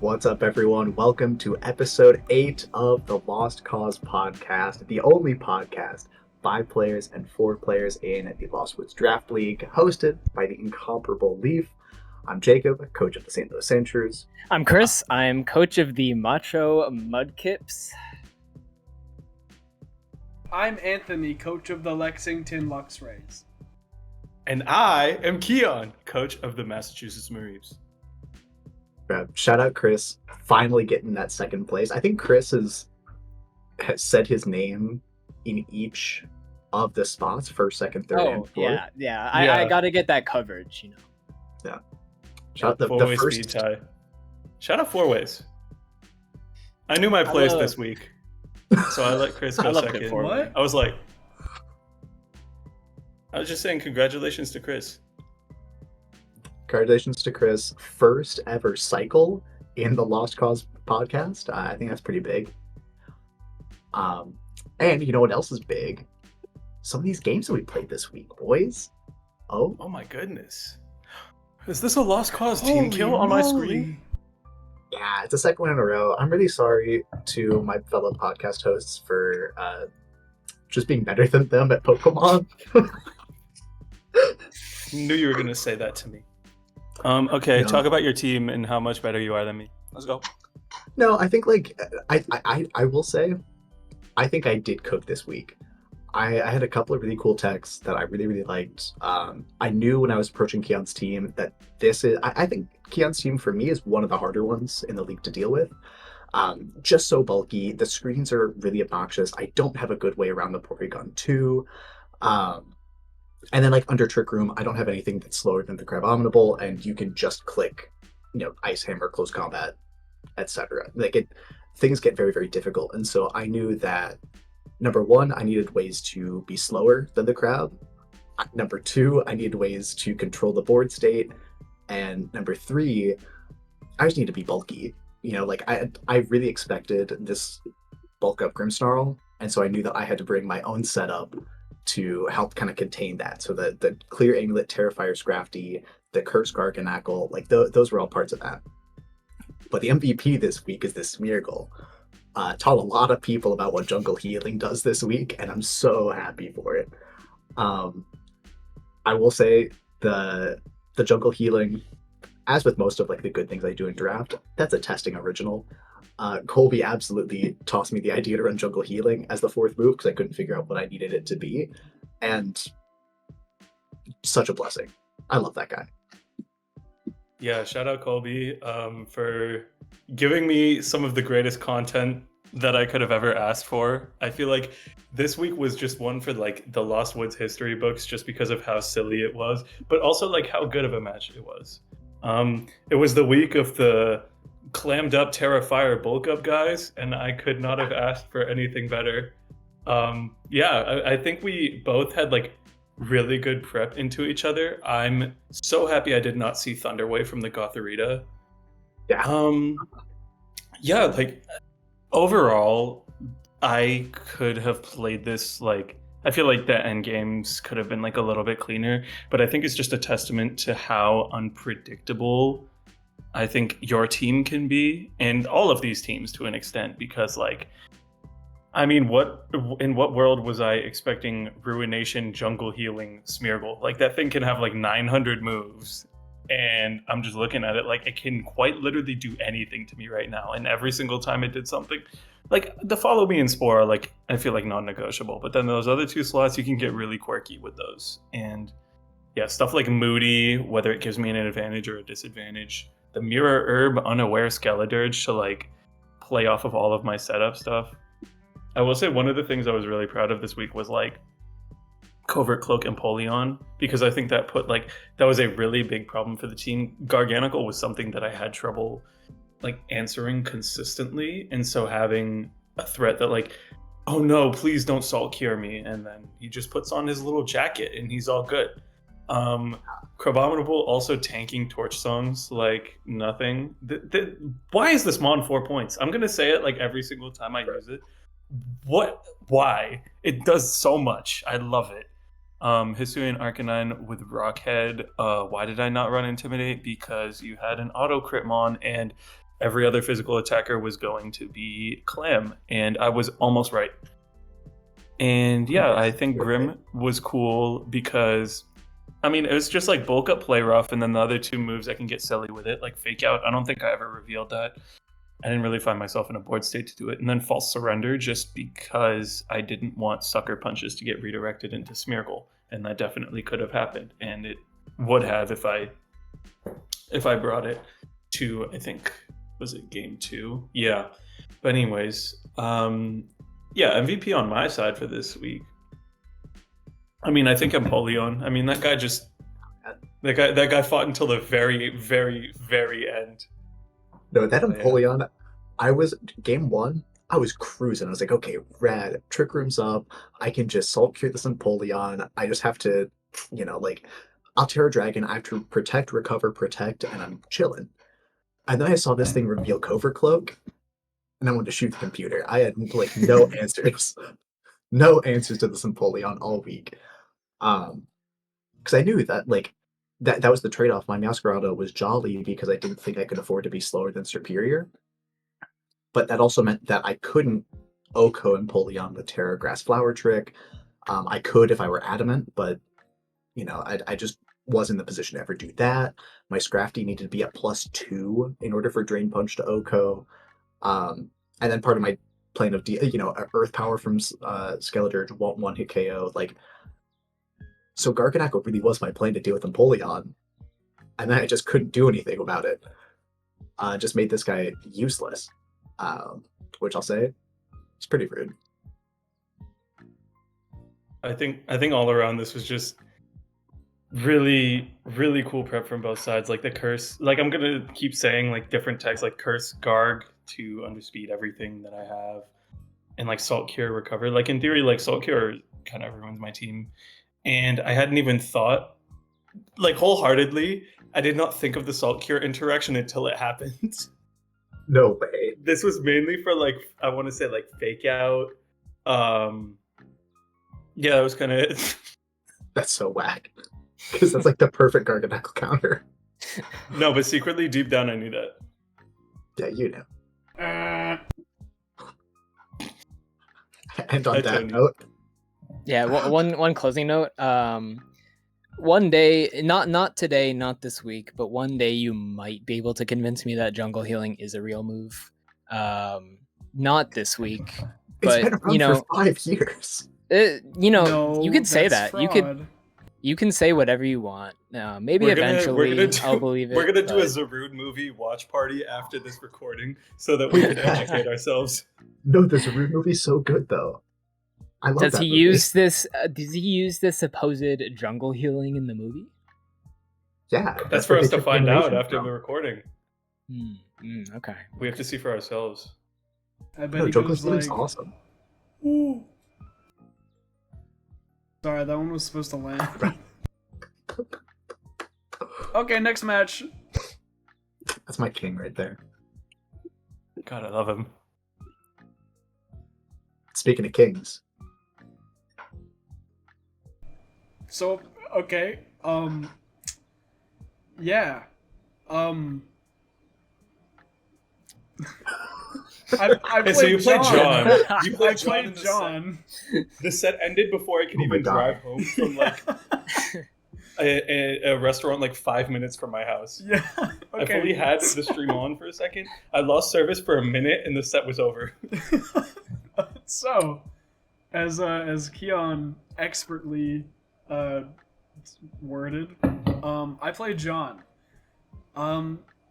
What's up, everyone? Welcome to episode 8 of the Lost Cause podcast, the only podcast, 5 players and 4 players in the Lost Woods Draft League, hosted by the incomparable Leaf. I'm Jacob, coach of the St. Louis Sandshrews. I'm Chris. I'm coach of the Macho Mudkips. I'm Anthony, coach of the Lexington Luxrays. And I am Kian, coach of the Massachusetts Mareeps. Shout out Chris, finally getting that second place. I think Chris has said his name in each of the spots, first, second, third, and fourth. Yeah. I got to get that coverage, you know. Yeah. Shout out the four-way first speed tie. Shout out 4 ways. I knew my place this week, so I let Chris go second. What? I was just saying congratulations to Chris. Congratulations to Chris. First ever cycle in the Lost Cause podcast. I think that's pretty big. And you know what else is big? Some of these games that we played this week, boys. Oh my goodness. Is this a Lost Cause team kill on my screen? Yeah, it's the second one in a row. I'm really sorry to my fellow podcast hosts for just being better than them at Pokemon. Knew you were going to say that to me. Okay, no. Talk about your team and how much better you are than me. Let's go. No, I think I will say, I think I did cook this week. I had a couple of really cool techs that I really, really liked. I knew when I was approaching Kian's team that I think Kian's team for me is one of the harder ones in the league to deal with. Just so bulky. The screens are really obnoxious. I don't have a good way around the Porygon 2. And then under Trick Room, I don't have anything that's slower than the Crabominable, and you can just click, Ice Hammer, Close Combat, etc. Things get very, very difficult. And so I knew that, number one, I needed ways to be slower than the Crab. Number two, I needed ways to control the board state. And number three, I just need to be bulky. I really expected this bulk up Grimmsnarl, and so I knew that I had to bring my own setup to help kind of contain that. So the Clear Amulet, Terrifier Scrafty, the Curse Garganackle, those were all parts of that. But the MVP this week is this Smeargle. Taught a lot of people about what Jungle Healing does this week, and I'm so happy for it. I will say the Jungle Healing, as with most of the good things I do in draft, that's a testing original. Colby absolutely tossed me the idea to run Jungle Healing as the 4th move because I couldn't figure out what I needed it to be, and such a blessing. I love that guy. Yeah, shout out Colby for giving me some of the greatest content that I could have ever asked for. I feel like this week was just one for the Lost Woods history books just because of how silly it was, but also how good of a match it was. It was the week of the clammed up Terrifier bulk up guys, and I could not have asked for anything better. I think we both had really good prep into each other. I'm so happy I did not see Thunderwave from the Gothorita. Overall, I could have played this I feel like the end games could have been a little bit cleaner, but I think it's just a testament to how unpredictable I think your team can be, and all of these teams to an extent, because in what world was I expecting Ruination Jungle Healing Smeargle? That thing can have 900 moves, and I'm just looking at it it can quite literally do anything to me right now, and every single time it did something. The Follow Me and Spore are I feel non-negotiable, but then those other 2 slots you can get really quirky with those. And yeah, stuff like Moody, whether it gives me an advantage or a disadvantage. The Mirror Herb Unaware Skeledirge to play off of all of my setup stuff. I will say one of the things I was really proud of this week was Covert Cloak Empoleon, because I think that that was a really big problem for the team. Garganical was something that I had trouble answering consistently, and so having a threat that oh no, please don't Salt Cure me, and then he just puts on his little jacket and he's all good. Crabominable also tanking Torch Songs nothing. Why is this Mon 4 points? I'm gonna say it every single time I use it. Why? It does so much. I love it. Hisuian Arcanine with Rockhead. Why did I not run Intimidate? Because you had an auto crit mon, and every other physical attacker was going to be Clam, and I was almost right. And yeah, I think Grim was cool because, I mean, it was just like bulk up, play rough, and then the other two moves I can get silly with it, like fake out. I don't think I ever revealed that. I didn't really find myself in a board state to do it. And then false surrender, just because I didn't want sucker punches to get redirected into Smeargle, and that definitely could have happened, and it would have if I brought it to, I think, was it game 2? Yeah. But anyways, yeah, MVP on my side for this week. I mean, I think Empoleon. I mean, that guy fought until the very, very, very end. No, that Empoleon, I was game 1. I was cruising. I was like, okay, red, Trick Room's up. I can just Salt Cure this Empoleon. I just have to, like, I'll Terra Dragon. I have to protect, recover, protect, and I'm chilling. And then I saw this thing reveal Covert Cloak, and I wanted to shoot the computer. I had, like, no answers. No answers to this Empoleon all week. Because I knew that, like, that was the trade-off. My Meowscarada was jolly because I didn't think I could afford to be slower than Superior. But that also meant that I couldn't Oko Empoleon with Terra Grass Flower Trick. I could if I were adamant, but I just wasn't in the position to ever do that. My Scrafty needed to be at +2 in order for Drain Punch to Oko. And then part of my plan of Earth Power from Skeletor won't one-hit KO. Like, so Garganacl really was my plan to deal with Empoleon, and then I just couldn't do anything about it. Just made this guy useless, which I'll say is pretty rude. I think all around this was just really, really cool prep from both sides. Like the curse, like I'm gonna keep saying like different texts, like curse, Garg to underspeed everything that I have, and like Salt Cure, recover. Like in theory, like Salt Cure kind of ruins my team. And I hadn't even thought, like wholeheartedly, I did not think of the Salt Cure interaction until it happened. No way. This was mainly for like, I want to say like fake out. Yeah, that was kind of. That's so whack. Because that's like the perfect Garganacl counter. No, but secretly deep down I knew that. Yeah, you know. And on that note. Yeah, one closing note. One day, not today, not this week, but one day you might be able to convince me that jungle healing is a real move. Not this week, but it's been around for 5 years. No, you could say that. Fraud. You can say whatever you want. Maybe eventually I'll believe it. We're gonna do a Zarude movie watch party after this recording so that we can educate ourselves. No, the Zarude movie's so good though. I love Does he use this? Does he use this supposed jungle healing in the movie? Yeah, that's for us to find out after the recording. Okay, we have to see for ourselves. I bet jungle healing's like, awesome. Ooh. Sorry, that one was supposed to land. Okay, next match. That's my king right there. God, I love him. Speaking of kings. So, okay, yeah, I played so you played John. You played I played John. The set ended before I could even drive home from like a restaurant like 5 minutes from my house. Yeah. Okay. I fully had the stream on for a second. I lost service for a minute and the set was over. So, as Kian expertly worded, I played John.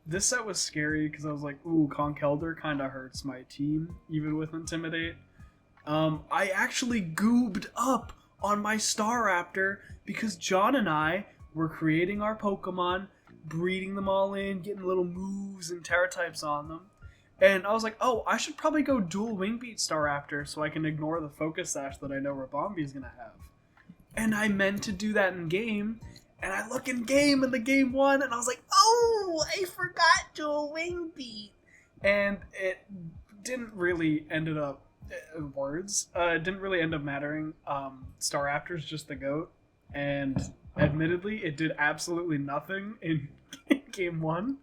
This set was scary because I was like, ooh, Conkeldurr kind of hurts my team, even with Intimidate. I actually goobed up on my Staraptor because John and I were creating our Pokemon, breeding them all in, getting little moves and Terra types on them. And I was like, oh, I should probably go dual Wing Beat Staraptor so I can ignore the Focus Sash that I know Rabombi is going to have. And I meant to do that in game. And I look in game and the game won, and I was like, oh, I forgot dual Wing Beat. And it didn't really ended up, it didn't really end up mattering. Staraptor's just the GOAT. And admittedly, it did absolutely nothing in game 1.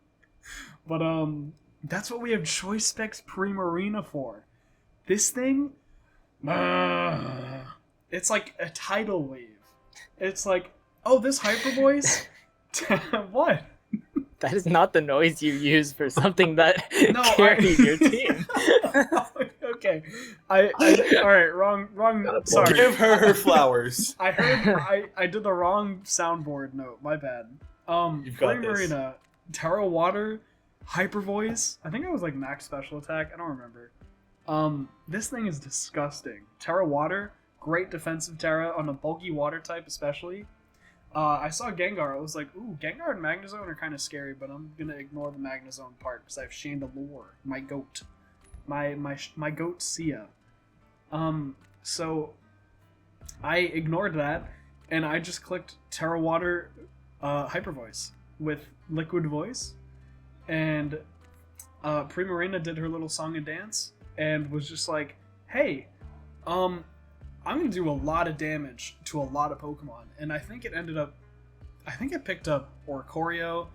But That's what we have Choice Specs Primarina for. This thing, it's like a tidal wave. It's like, oh, this hyper voice. What? That is not the noise you use for something that No, carries your team. Okay, all right, wrong. Sorry, Give her flowers. I heard I did the wrong soundboard note. My bad. You've got this. Primarina, Terra Water, Hyper Voice. I think I was like max special attack. I don't remember. This thing is disgusting. Terra Water, great defensive Terra on a bulky water type, especially. I saw Gengar. I was like, ooh, Gengar and Magnezone are kind of scary, but I'm gonna ignore the Magnezone part because I have Chandelure, my goat, my goat Sia. So I ignored that, and I just clicked Terra Water, Hyper Voice with Liquid Voice, and Primarina did her little song and dance, and was just like, hey, I'm going to do a lot of damage to a lot of Pokemon. And I think it picked up Oricorio,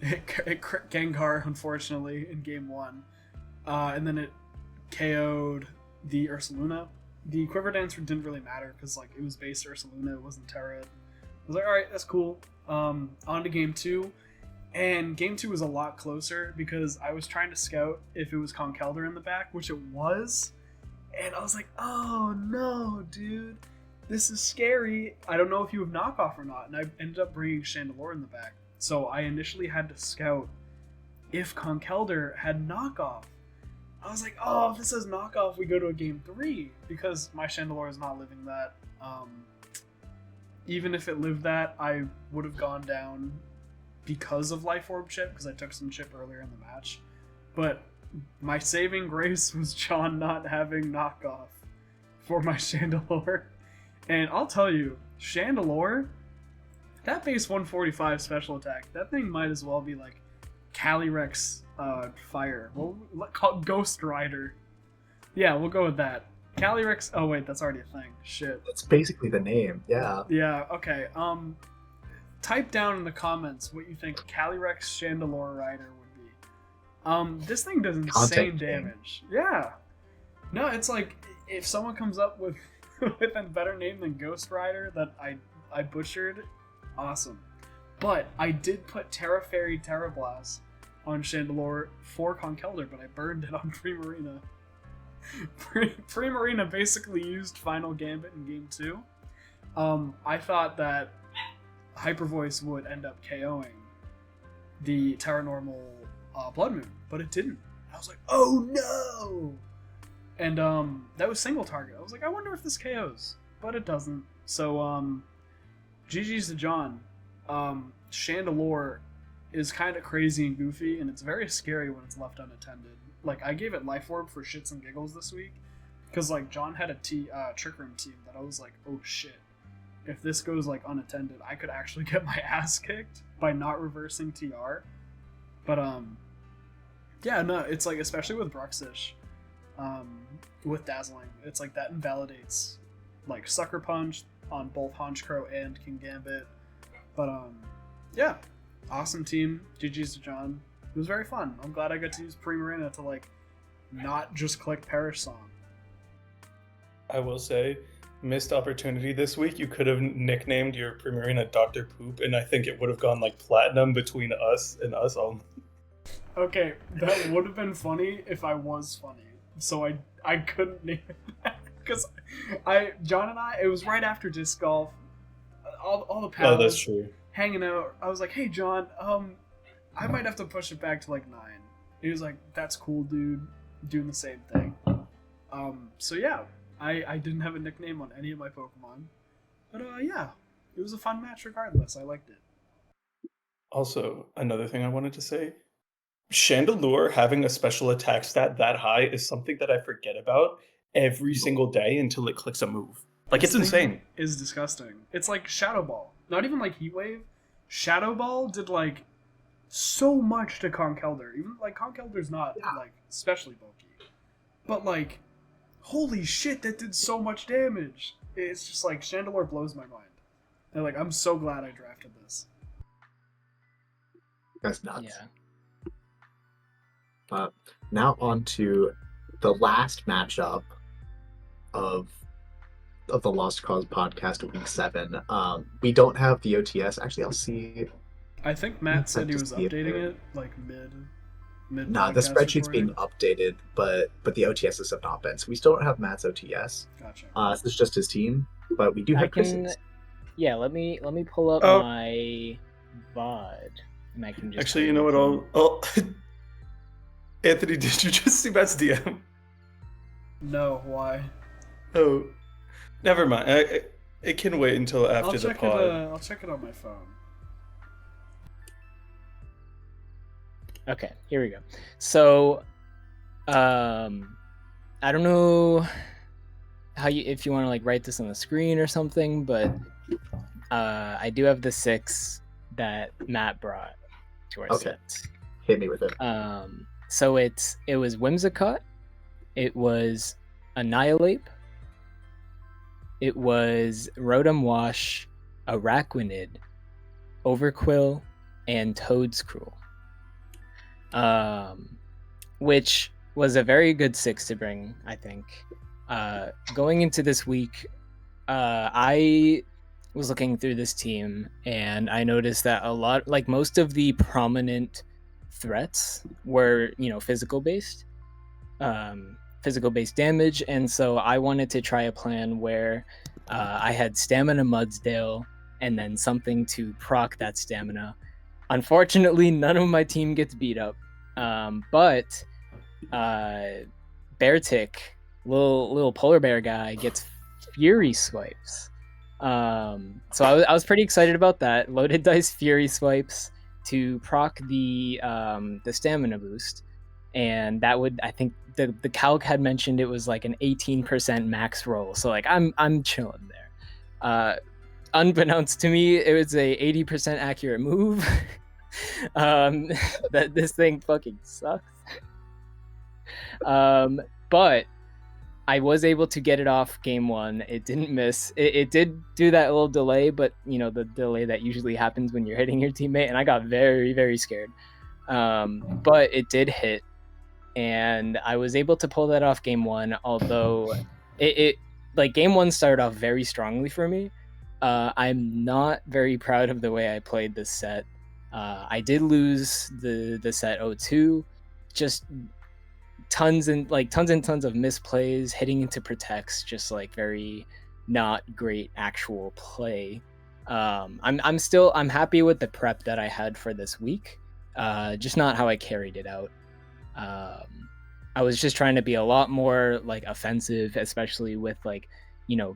it Gengar, unfortunately, in game 1. And then it KO'd the Ursaluna. The Quiver Dancer didn't really matter because like it was based Ursaluna, it wasn't Terra. I was like, alright, that's cool. On to game 2. And game 2 was a lot closer because I was trying to scout if it was Conkeldurr in the back, which it was. And I was like, oh no, dude, this is scary. I don't know if you have knockoff or not. And I ended up bringing Chandelure in the back. So I initially had to scout if Conkeldurr had knockoff. I was like, oh, if this has knockoff, we go to a game 3. Because my Chandelure is not living that. Even if it lived that, I would have gone down because of Life Orb chip, because I took some chip earlier in the match. But my saving grace was John not having knockoff for my Chandelure. And I'll tell you, Chandelure, that base 145 special attack, that thing might as well be like Calyrex Fire. We'll call it Ghost Rider. Yeah, we'll go with that. Calyrex, oh wait, that's already a thing. Shit. That's basically the name, yeah. Yeah, okay. Type down in the comments what you think Calyrex Chandelure Rider would be. This thing does insane damage. Yeah. No, it's like if someone comes up with with a better name than Ghost Rider that I butchered, awesome. But I did put Terra Fairy Terra Blast on Chandelure for Conkeldurr, but I burned it on Primarina. Primarina basically used Final Gambit in game 2. I thought that Hyper Voice would end up KOing the Terra Normal Blood Moon, but it didn't. I was like, oh no! And that was single target. I was like, I wonder if this KOs, but it doesn't. So GG's to John. Chandelure is kind of crazy and goofy, and it's very scary when it's left unattended. Like, I gave it Life Orb for shits and giggles this week, because like John had a Trick Room team that I was like, oh shit. If this goes like unattended, I could actually get my ass kicked by not reversing TR. But yeah, no, it's like, especially with Bruxish, with Dazzling, it's like that invalidates like Sucker Punch on both Honchkrow and King Gambit. But yeah, awesome team. GG's to John. It was very fun. I'm glad I got to use Primarina to like not just click Perish Song. I will say, missed opportunity this week. You could have nicknamed your Primarina Dr. Poop, and I think it would have gone like platinum between us and us only. Okay, that would have been funny if I was funny. So I couldn't name it that because John and I, it was right after disc golf, all the pals. Oh, that's true. Hanging out. I was like, hey John, I might have to push it back to like 9. He was like, that's cool, dude. Doing the same thing. So yeah, I didn't have a nickname on any of my Pokemon, but yeah, it was a fun match regardless. I liked it. Also, another thing I wanted to say, Chandelure having a special attack stat that high is something that I forget about every single day until it clicks a move. Like, This it's thing insane. is disgusting. It's like Shadow Ball. Not even like Heat Wave. Shadow Ball did like so much to Conkeldurr. Even like Conkeldurr's not like especially bulky, but like holy shit, that did so much damage. It's just like Chandelure blows my mind. And like I'm so glad I drafted this. That's nuts. Yeah. Now on to the last matchup of the Lost Cause podcast, week 7. We don't have the OTS. Actually, I'll see. I think Matt said he to was see if updating they're- it like mid Nah, the podcast spreadsheet's being recording. updated, but the OTSs have not been. So we still don't have Matt's OTS. Gotcha. This is just his team, but we do I have can. Chris's. Yeah, let me pull up Oh. my VOD, and I can just. Actually, you know what? Anthony, did you just see Matt's DM? No, why? Oh, never mind. It can wait until after the pod. I'll check it on my phone. Okay, here we go. So, I don't know how if you want to like write this on the screen or something, but I do have the 6 that Matt brought to our Okay. set. Hit me with it. So it was Whimsicott, it was Annihilate, it was Rotom Wash, Araquanid, Overquill, and Toadscruel. Which was a very good 6 to bring, I think. Going into this week, I was looking through this team and I noticed that most of the prominent threats were, physical based damage, and so I wanted to try a plan where I had Stamina Mudsdale and then something to proc that stamina. Unfortunately, none of my team gets beat up, but Beartick, little polar bear guy, gets Fury Swipes. So I was pretty excited about that. Loaded dice Fury Swipes to proc the stamina boost, and that would, I think the calc had mentioned it was like an 18% max roll. So like I'm chilling there. Unbeknownst to me, it was a 80% accurate move. That this thing fucking sucks. But I was able to get it off game 1. It didn't miss. It did do that little delay, but the delay that usually happens when you're hitting your teammate, and I got very, very scared. But it did hit, and I was able to pull that off game 1, although it like game 1 started off very strongly for me. I'm not very proud of the way I played this set. I did lose the set 0-2, just tons and tons of misplays, hitting into protects, just like very not great actual play. I'm happy with the prep that I had for this week, just not how I carried it out. I was just trying to be a lot more like offensive, especially with like,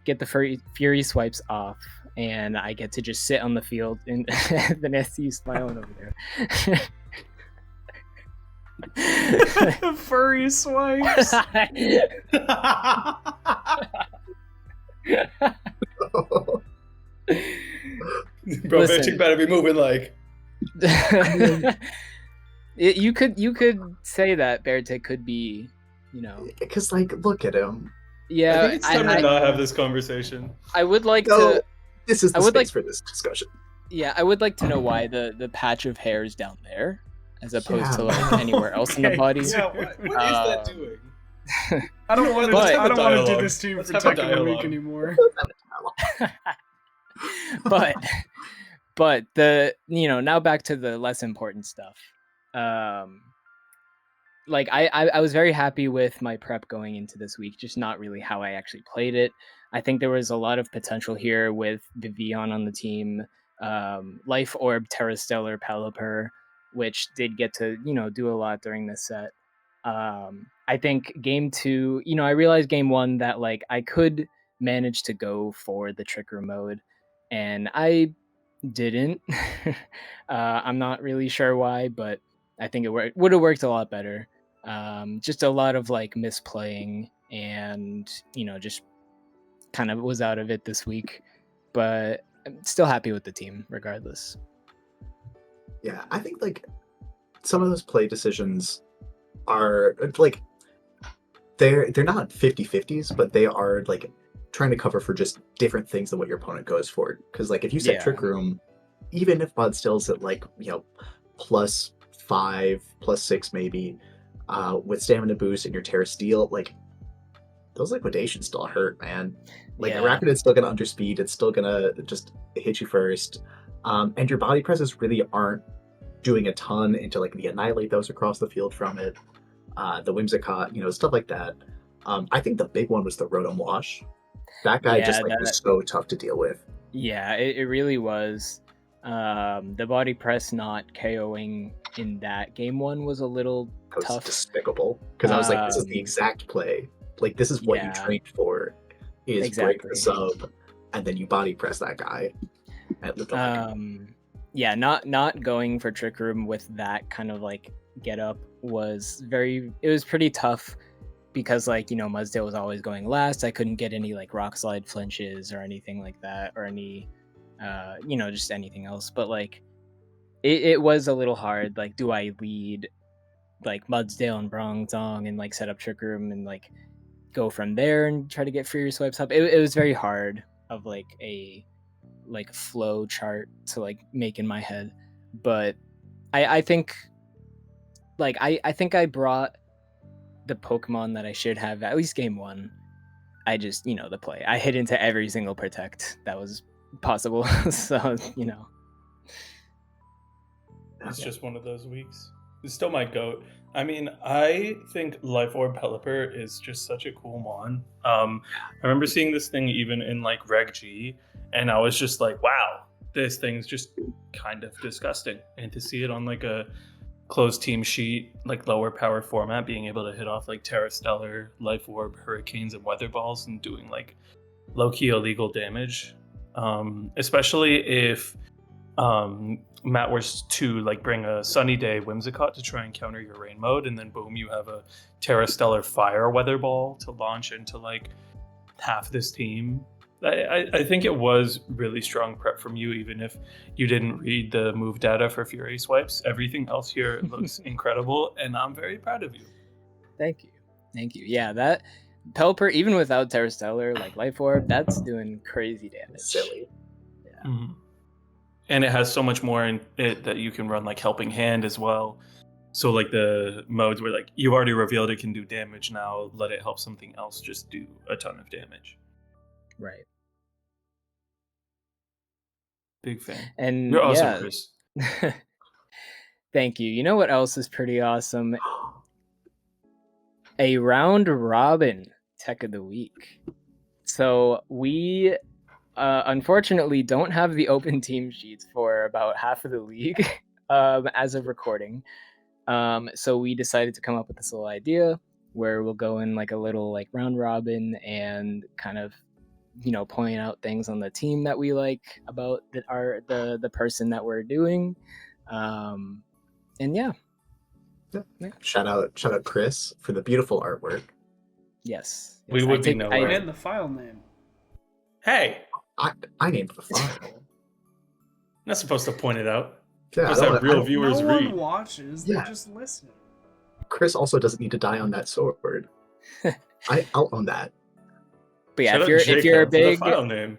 get the Fury Swipes off, and I get to just sit on the field, and then I see you smiling over there. Furry swipes. Bro, Listen. bitch, better be moving like. You could say that Beartick could be, Because like, look at him. yeah. I think it's time to not have this conversation. I would like No, to. this is the I would space like- for this discussion. Yeah, I would like to know why the patch of hair is down there, as opposed to Yeah. like anywhere else in the Okay. body. Yeah, what is that doing? I don't want to. But- I don't want to do Dialogue. this team Let's for have a Tech of the Week dialogue. anymore. but the now back to the less important stuff. Like I was very happy with my prep going into this week, just not really how I actually played it. I think there was a lot of potential here with Vivian on the team, Life Orb, Terrastellar, Pelipper, which did get to do a lot during this set. I think game 2, I realized game 1 that like I could manage to go for the Tricker mode, and I didn't. I'm not really sure why, but I think it would have worked a lot better. Just a lot of like misplaying, and just kind of was out of it this week, but I'm still happy with the team regardless. Yeah, I think like some of those play decisions are like they're not 50-50s, but they are like trying to cover for just different things than what your opponent goes for. Because like if you set Yeah. Trick Room, even if Mod still's at like +5, +6 maybe, with stamina boost and your Terra Steel, like those liquidations still hurt, man. Like Yeah. Arachnid's still gonna underspeed, it's still gonna just hit you first. And your body presses really aren't doing a ton into like the annihilate those across the field from it. The Whimsicott, stuff like that. I think the big one was the Rotom Wash. That guy just was so tough to deal with. Yeah, it really was. The body press not KOing in that game one was a little tough. Despicable. Because I was like, this is the exact play. Like, this is what you trained for, is break the sub, and then you body press that guy. Yeah, not going for Trick Room with that kind of like get up was pretty tough. Because Mudsdale was always going last. I couldn't get any like rock slide flinches or anything like that, or any just anything else. But like it was a little hard. Like, do I lead like Mudsdale and Bronzong and like set up Trick Room and like go from there and try to get Fury Swipes up? It was very hard of like a flow chart to like make in my head. But I think I brought the Pokemon that I should have at least game one. I just the play. I hit into every single protect that was possible. So it's just one of those weeks. It's still my goat. I mean, I think Life Orb Pelipper is just such a cool mon. I remember seeing this thing even in like Reg G, and I was just like, wow, this thing's just kind of disgusting. And to see it on like a closed team sheet, like lower power format, being able to hit off like Terra Stellar, Life Orb, Hurricanes, and Weather Balls and doing like low-key illegal damage. Especially if Matt was to like bring a Sunny Day Whimsicott to try and counter your rain mode, and then boom, you have a Terra Stellar Fire Weather Ball to launch into like half this team. I think it was really strong prep from you, even if you didn't read the move data for Fury Swipes. Everything else here looks incredible, and I'm very proud of you. Thank you. Yeah, that Pelipper, even without Terra Stellar, like Life Orb, that's doing crazy damage. Silly. Yeah. Mm-hmm. And it has so much more in it that you can run like Helping Hand as well. So like the modes where like you've already revealed it can do damage, now let it help something else just do a ton of damage. Right. Big fan. And you're awesome, Chris. Thank you. You know what else is pretty awesome? A round robin tech of the week. So we unfortunately don't have the open team sheets for about half of the league as of recording. So we decided to come up with this little idea where we'll go in like a little like round robin and kind of point out things on the team that we like about the person that we're doing. And yeah. Shout out Chris for the beautiful artwork. Yes. We would be nowhere. And the file name. Hey, I named the file. not supposed to point it out. Yeah, That real viewers no read. one watches. They're just listening. Chris also doesn't need to die on that sword. I'll own that. But yeah, Shout if you're a out Jacob big for the file name.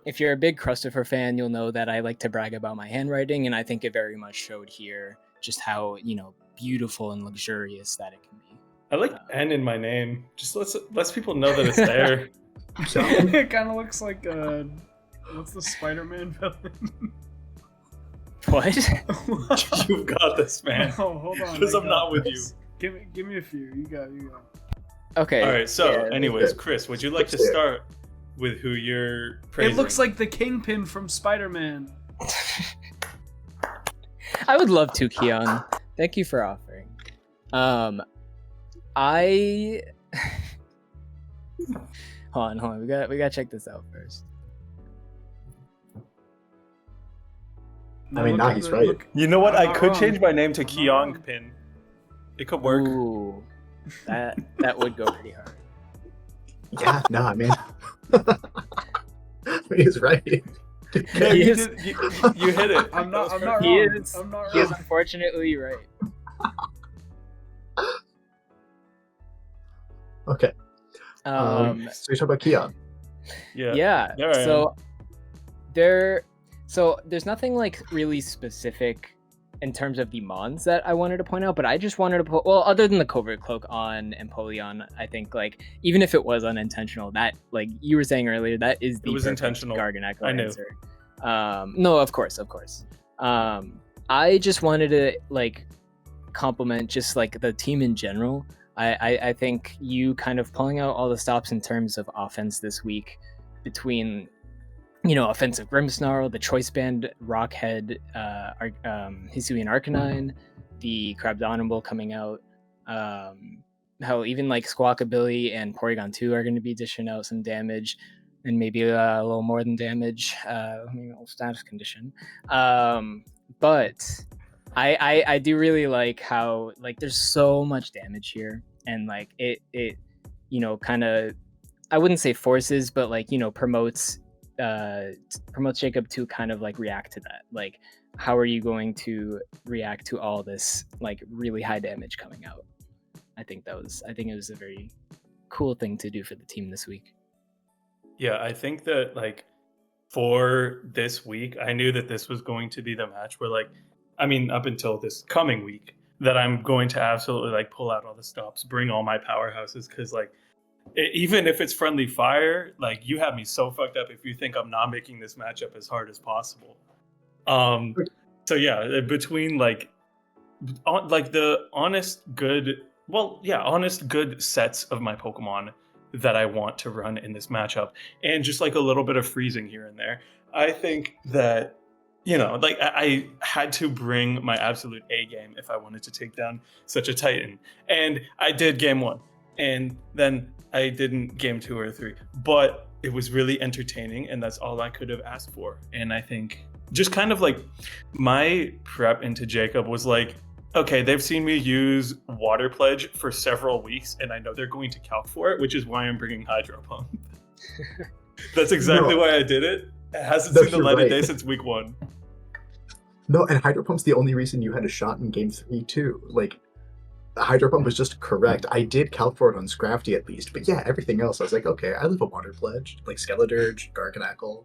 if you're a big Christopher fan, you'll know that I like to brag about my handwriting, and I think it very much showed here just how beautiful and luxurious that it can be. I like N in my name. Just lets people know that it's there. It kind of looks like what's the Spider-Man villain? What? You've got this, man. Oh, hold on. Because I'm not with you. Give me a few. You go. Okay. All right. So, yeah, anyways, Chris, would you like to start with who you're praising? It looks like the Kingpin from Spider-Man. I would love to, Kian. Thank you for offering. I hold on. We gotta check this out first. I mean, now he's right. You know what? I'm I not could wrong. change my name to I'm not Kian wrong. Pin. It could work. Ooh, that would go pretty hard. Yeah, no, I mean, he's right. No, He you, is- did, you hit it. I'm not That was wrong. He is- I'm not He is wrong. unfortunately right. Okay. So we talk about Kian. Yeah. Yeah. So there's nothing like really specific in terms of the mons that I wanted to point out, but I just wanted to put, well, other than the covert cloak on Empoleon, I think like even if it was unintentional, that like you were saying earlier, that is the It was perfect intentional. Garganacl I knew. answer. No, of course. I just wanted to like compliment just like the team in general. I think you kind of pulling out all the stops in terms of offense this week between, you know, offensive Grimmsnarl, the Choice Band, Rockhead, Hisuian Arcanine, the Crabdominable coming out. How even like Squawkabilly and Porygon 2 are going to be dishing out some damage and maybe a little more than damage, status condition. But I do really like how like there's so much damage here, and like it you know, kind of, I wouldn't say forces, but like, you know, promotes Jacob to kind of like react to that. Like, how are you going to react to all this like really high damage coming out? I think it was a very cool thing to do for the team this week. Yeah, I think that like for this week, I knew that this was going to be the match where like, I mean, up until this coming week, that I'm going to absolutely like pull out all the stops, bring all my powerhouses, because like even if it's friendly fire, like you have me so fucked up if you think I'm not making this matchup as hard as possible. So yeah, between like the honest good sets of my Pokemon that I want to run in this matchup, and just like a little bit of freezing here and there, I think that, you know, like I had to bring my absolute A game if I wanted to take down such a Titan, and I did game 1, and then I didn't game 2 or 3, but it was really entertaining, and that's all I could have asked for. And I think just kind of like my prep into Jacob was like, okay, they've seen me use Water Pledge for several weeks, and I know they're going to calc for it, which is why I'm bringing Hydro Pump. That's exactly why I did it. It hasn't seen the light of day since week 1. No, and Hydro Pump's the only reason you had a shot in game 3 too. Like, Hydro Pump was just correct. I did calc for it on Scrafty at least, but yeah, everything else I was like, okay, I live a Water Pledge, like Skeledirge, Garganacl.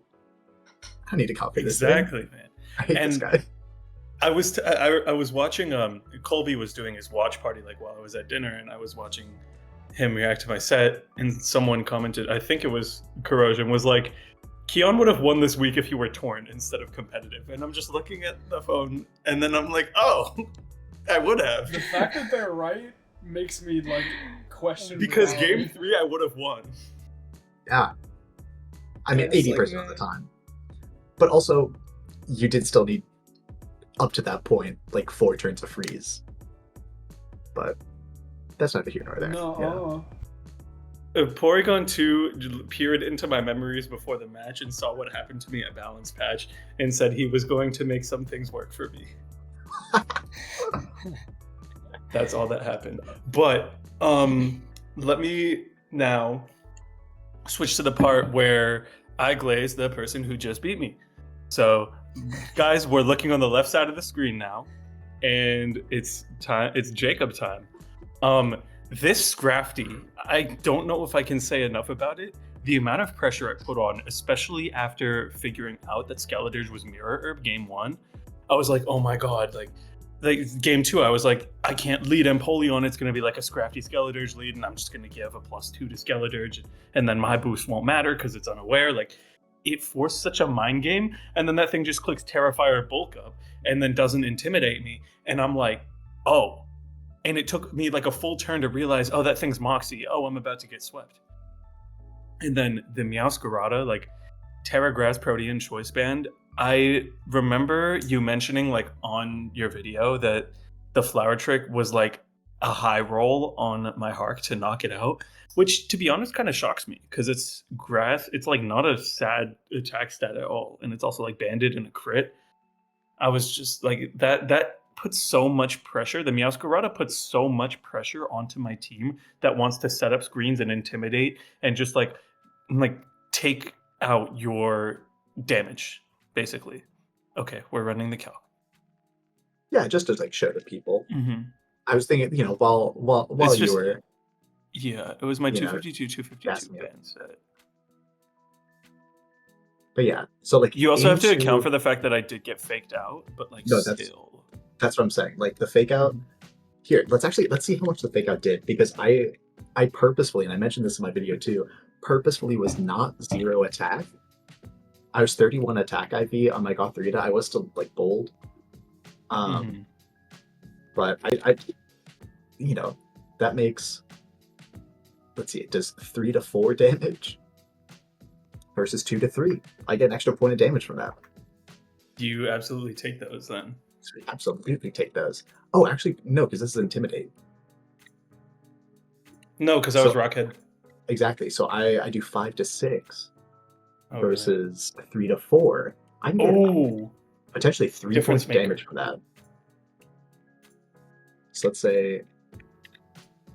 I need to copy this. Exactly, thing. man. I hate this guy. I was watching Colby was doing his watch party like while I was at dinner, and I was watching him react to my set, and someone commented, I think it was Corrosion, was like, Kian would have won this week if he were torn instead of competitive. And I'm just looking at the phone, and then I'm like, oh, I would have. The fact that they're right makes me like question, because game 3 I would have won. Yeah, I mean 80% of the time, but also you did still need up to that point like 4 turns of freeze, but that's neither here nor there. No. Porygon 2 peered into my memories before the match and saw what happened to me at Balance Patch and said he was going to make some things work for me. That's all that happened. But let me now switch to the part where I glaze the person who just beat me. So guys, we're looking on the left side of the screen now, and it's Jacob time. This Scrafty, I don't know if I can say enough about it. The amount of pressure I put on, especially after figuring out that Skeledirge was Mirror Herb game 1, I was like, oh my god, like game 2, I was like, I can't lead Empoleon, it's gonna be like a Scrafty Skeledirge lead, and I'm just gonna give a +2 to Skeledirge, and then my boost won't matter because it's unaware. Like, it forced such a mind game, and then that thing just clicks Terrifier Bulk Up, and then doesn't intimidate me, and I'm like, oh. And it took me like a full turn to realize, oh, that thing's Moxie. Oh, I'm about to get swept. And then the Meowscarada, like Terra Grass Protean Choice Band. I remember you mentioning like on your video that the Flower Trick was like a high roll on my Hark to knock it out, which to be honest kind of shocks me because it's grass. It's like not a sad attack stat at all. And it's also like banded in a crit. I was just like that puts so much pressure. The Meowscarada puts so much pressure onto my team that wants to set up screens and intimidate and just like take out your damage, basically. Okay, we're running the calc. Yeah, just to like show the people. Mm-hmm. I was thinking, you know, while you were. Yeah, it was my 252 band set. But yeah, so like you also have to account for the fact that I did get faked out, but like no, still. That's what I'm saying. Like the fake out. Here, let's see how much the fake out did, because I purposefully, and I mentioned this in my video too, purposefully was not 0 attack. I was 31 attack IV on my Gotharita. I was still like bold. But I you know, that makes, let's see, it does 3 to 4 damage versus 2 to 3. I get an extra point of damage from that. You absolutely take those then. Absolutely take those. Oh, actually, no, because this is Intimidate. No, because I was Rockhead. Exactly. So I do 5 to 6 versus really? 3 to 4. I can get potentially 3 points of damage from that. So let's say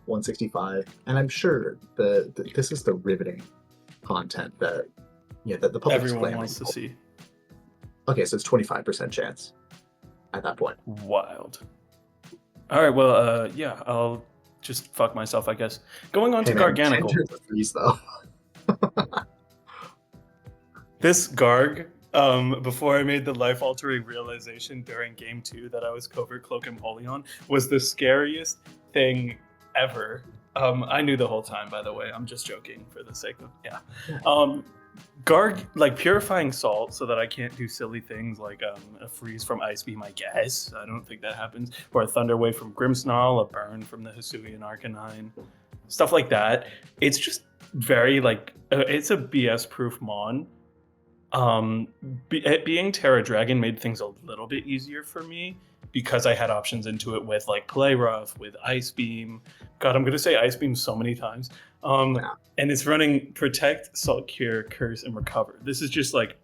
165, and I'm sure this is the riveting content that that the public everyone wants to see. Okay, so it's 25% chance at that point. Wild. All right, well, yeah, I'll just fuck myself, I guess. Going on to Garganical. Freeze, though. This Garg, before I made the life-altering realization during Game 2 that I was Covert Cloak Empoleon, was the scariest thing ever. I knew the whole time, by the way. I'm just joking for the sake of, Garg, like Purifying Salt, so that I can't do silly things like a freeze from Ice Beam, I guess. I don't think that happens. Or a Thunder Wave from Grimmsnarl, a burn from the Hisuian Arcanine. Stuff like that. It's just very, like, it's a BS-proof Mon. Being Terra Dragon made things a little bit easier for me because I had options into it with like Play Rough, with Ice Beam. God, I'm going to say Ice Beam so many times. And it's running Protect, Salt Cure, Curse, and Recover. This is just like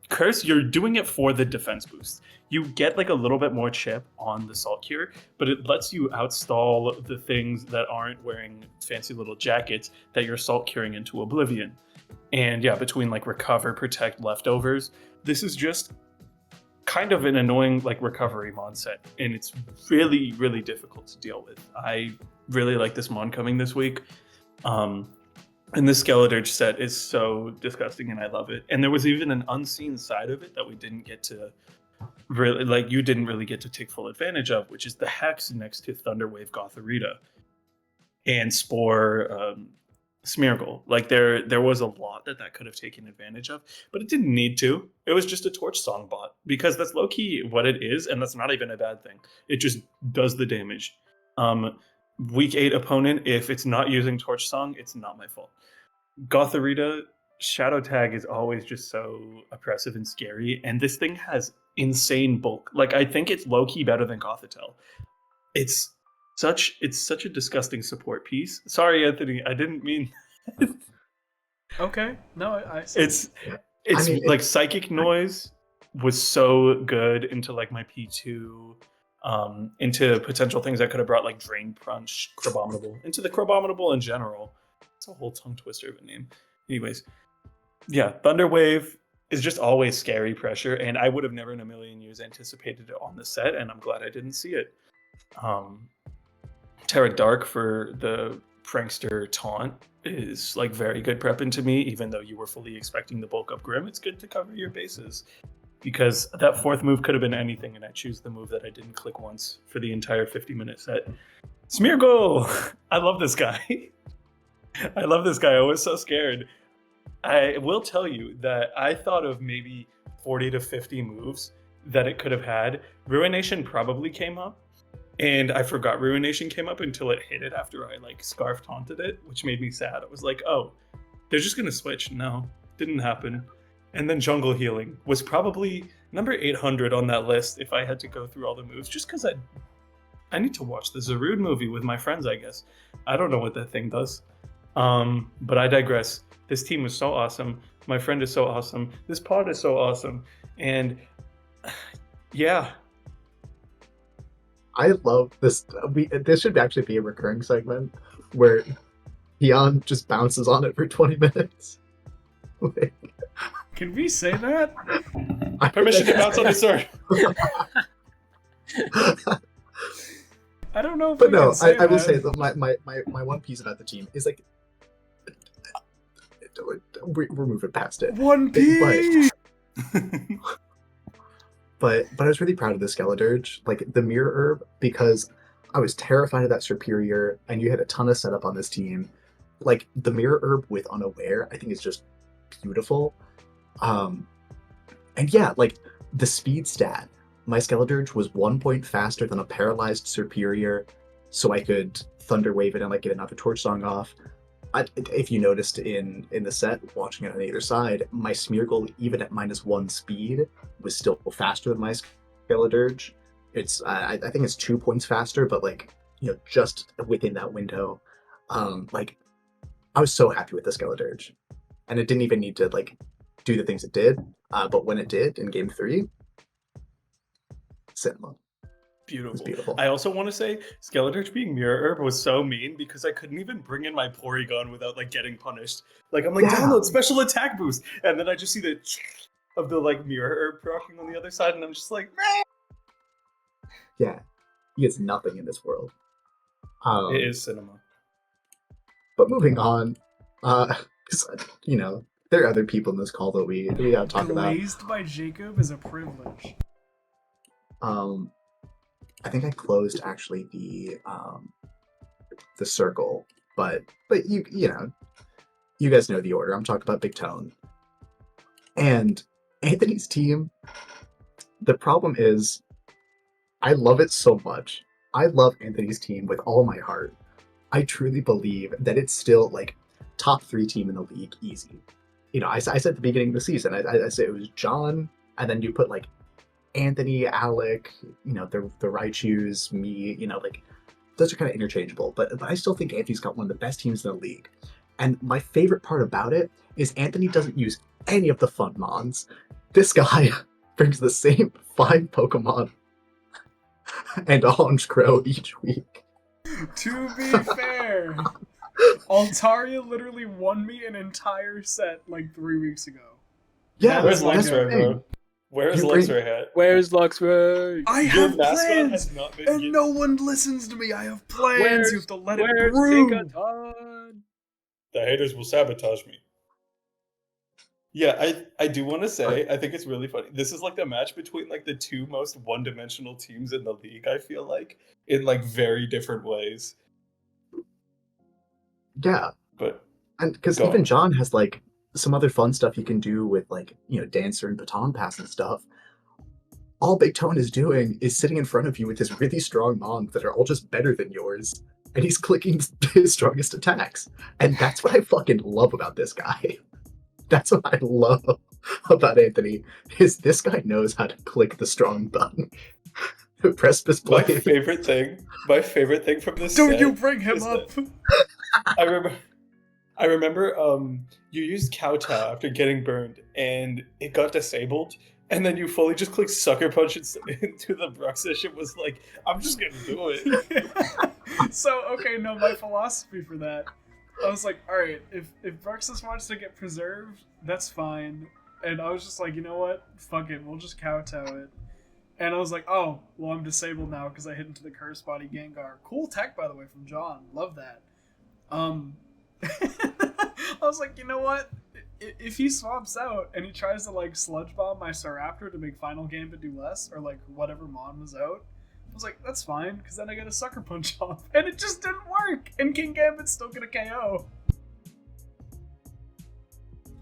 Curse, you're doing it for the defense boost. You get like a little bit more chip on the Salt Cure, but it lets you outstall the things that aren't wearing fancy little jackets that you're Salt Curing into oblivion. And yeah, between like Recover, Protect, Leftovers, this is just kind of an annoying like recovery mon set, and it's really, really difficult to deal with. I really like this mon coming this week. And this Skeledirge set is so disgusting, and I love it. And there was even an unseen side of it that we didn't get to really, like, you didn't really get to take full advantage of, which is the Hex next to Thunderwave Gotharita and Spore Smeargle. Like, there was a lot that could have taken advantage of, but it didn't need to. It was just a Torch Song bot, because that's low-key what it is, and that's not even a bad thing. It just does the damage. Week 8 opponent, if it's not using Torch Song, it's not my fault. Gotharita, Shadow Tag is always just so oppressive and scary, and this thing has insane bulk. Like, I think it's low-key better than Gothitelle. It's such a disgusting support piece. Sorry, Anthony, I didn't mean Okay. No, I see. It's I mean, like Psychic Noise was so good into like my P2, into potential things I could have brought like Drain Punch, Crabominable, into the Crabominable in general. It's a whole tongue twister of a name. Anyways, yeah, Thunder Wave is just always scary pressure, and I would have never in a million years anticipated it on the set, and I'm glad I didn't see it. Terra Dark for the Prankster taunt is like very good prep into me, even though you were fully expecting the bulk up Grim. It's good to cover your bases, because that fourth move could have been anything, and I choose the move that I didn't click once for the entire 50-minute set. Smeargle! I love this guy. I love this guy. I was so scared. I will tell you that I thought of maybe 40 to 50 moves that it could have had. Ruination probably came up, and I forgot Ruination came up until it hit it after I like Scarf taunted it, which made me sad. I was like, oh, they're just gonna switch. No, didn't happen. And then Jungle Healing was probably number 800 on that list if I had to go through all the moves, just because I need to watch the Zarude movie with my friends, I guess. I don't know what that thing does. But I digress. This team is so awesome. My friend is so awesome. This pod is so awesome. And yeah. I love this. This should actually be a recurring segment where Kian just bounces on it for 20 minutes. Like, can we say that? Permission to bounce on the sword. I don't know if but no, I will that. say that my one piece about the team is like, we're moving past it. One piece. but I was really proud of the Skeledirge, like the Mirror Herb, because I was terrified of that Superior, and you had a ton of setup on this team. Like the Mirror Herb with Unaware, I think is just beautiful. And yeah, like the speed stat, my Skeledirge was 1 point faster than a paralyzed Superior, so I could Thunder Wave it and like get another Torch Song off. If you noticed in the set, watching it on either side, my Smeargle, even at -1 speed, was still faster than my Skeledirge. It's I think it's 2 points faster, but like just within that window. Like I was so happy with the Skeledirge, and it didn't even need to like do the things it did. But when it did in Game 3, cinema. It was Beautiful. beautiful. I also want to say Skeledirge being Mirror Herb was so mean because I couldn't even bring in my Porygon without like getting punished. Like I'm like, Yeah. download special attack boost, and then I just see the of the like Mirror Herb proccing on the other side, and I'm just like, meh. Yeah, he gets nothing in this world. It is cinema. But moving on, 'cause, there are other people in this call that we gotta talk about. Glazed by Jacob is a privilege. I think I closed actually the circle, but you guys know the order. I'm talking about Big Tone and Anthony's team. The problem is, I love it so much. I love Anthony's team with all my heart. I truly believe that it's still like top 3 team in the league, easy. I said at the beginning of the season, I said it was John, and then you put like Anthony, Alec, the Raichus, me, like those are kind of interchangeable. But I still think Anthony's got one of the best teams in the league. And my favorite part about it is Anthony doesn't use any of the fun mons. This guy brings the same 5 Pokemon and a Honchkrow each week. To be fair, Altaria literally won me an entire set like 3 weeks ago. Yeah, Where's that's Luxray, the bro? thing. Where's You bring- Luxray at? Where's Luxray? I Your have mascot plans, has not been and given- no one listens to me. I have plans. Where's- You have to let it Where's brew. Tinkaton? The haters will sabotage me. Yeah, I do want to say, I think it's really funny. This is like the match between like the 2 most one-dimensional teams in the league, I feel like, in like very different ways. Yeah, But and because Go even on. John has like some other fun stuff you can do with like Dancer and Baton Pass and stuff. All Big Tone is doing is sitting in front of you with his really strong mons that are all just better than yours, and he's clicking his strongest attacks. And that's what I fucking love about this guy. That's what I love about Anthony, is this guy knows how to click the strong button. Precipice my Blade. favorite thing from this Don't set you bring him is up. that- I remember you used Kowtow after getting burned and it got disabled, and then you fully just clicked Sucker Punch into the Bruxish. It was like, I'm just gonna do it. So, okay, no, my philosophy for that, I was like, alright, if Bruxus wants to get preserved, that's fine. And I was just like, you know what? Fuck it, we'll just kowtow it. And I was like, oh, well, I'm disabled now because I hit into the Curse Body Gengar. Cool tech, by the way, from John. Love that. I was like, you know what? If he swaps out and he tries to, like, Sludge Bomb my Staraptor to make Final Gambit do less, or, like, whatever Mon was out, I was like, that's fine, because then I get a Sucker Punch off. And it just didn't work! And King Gambit's still gonna KO.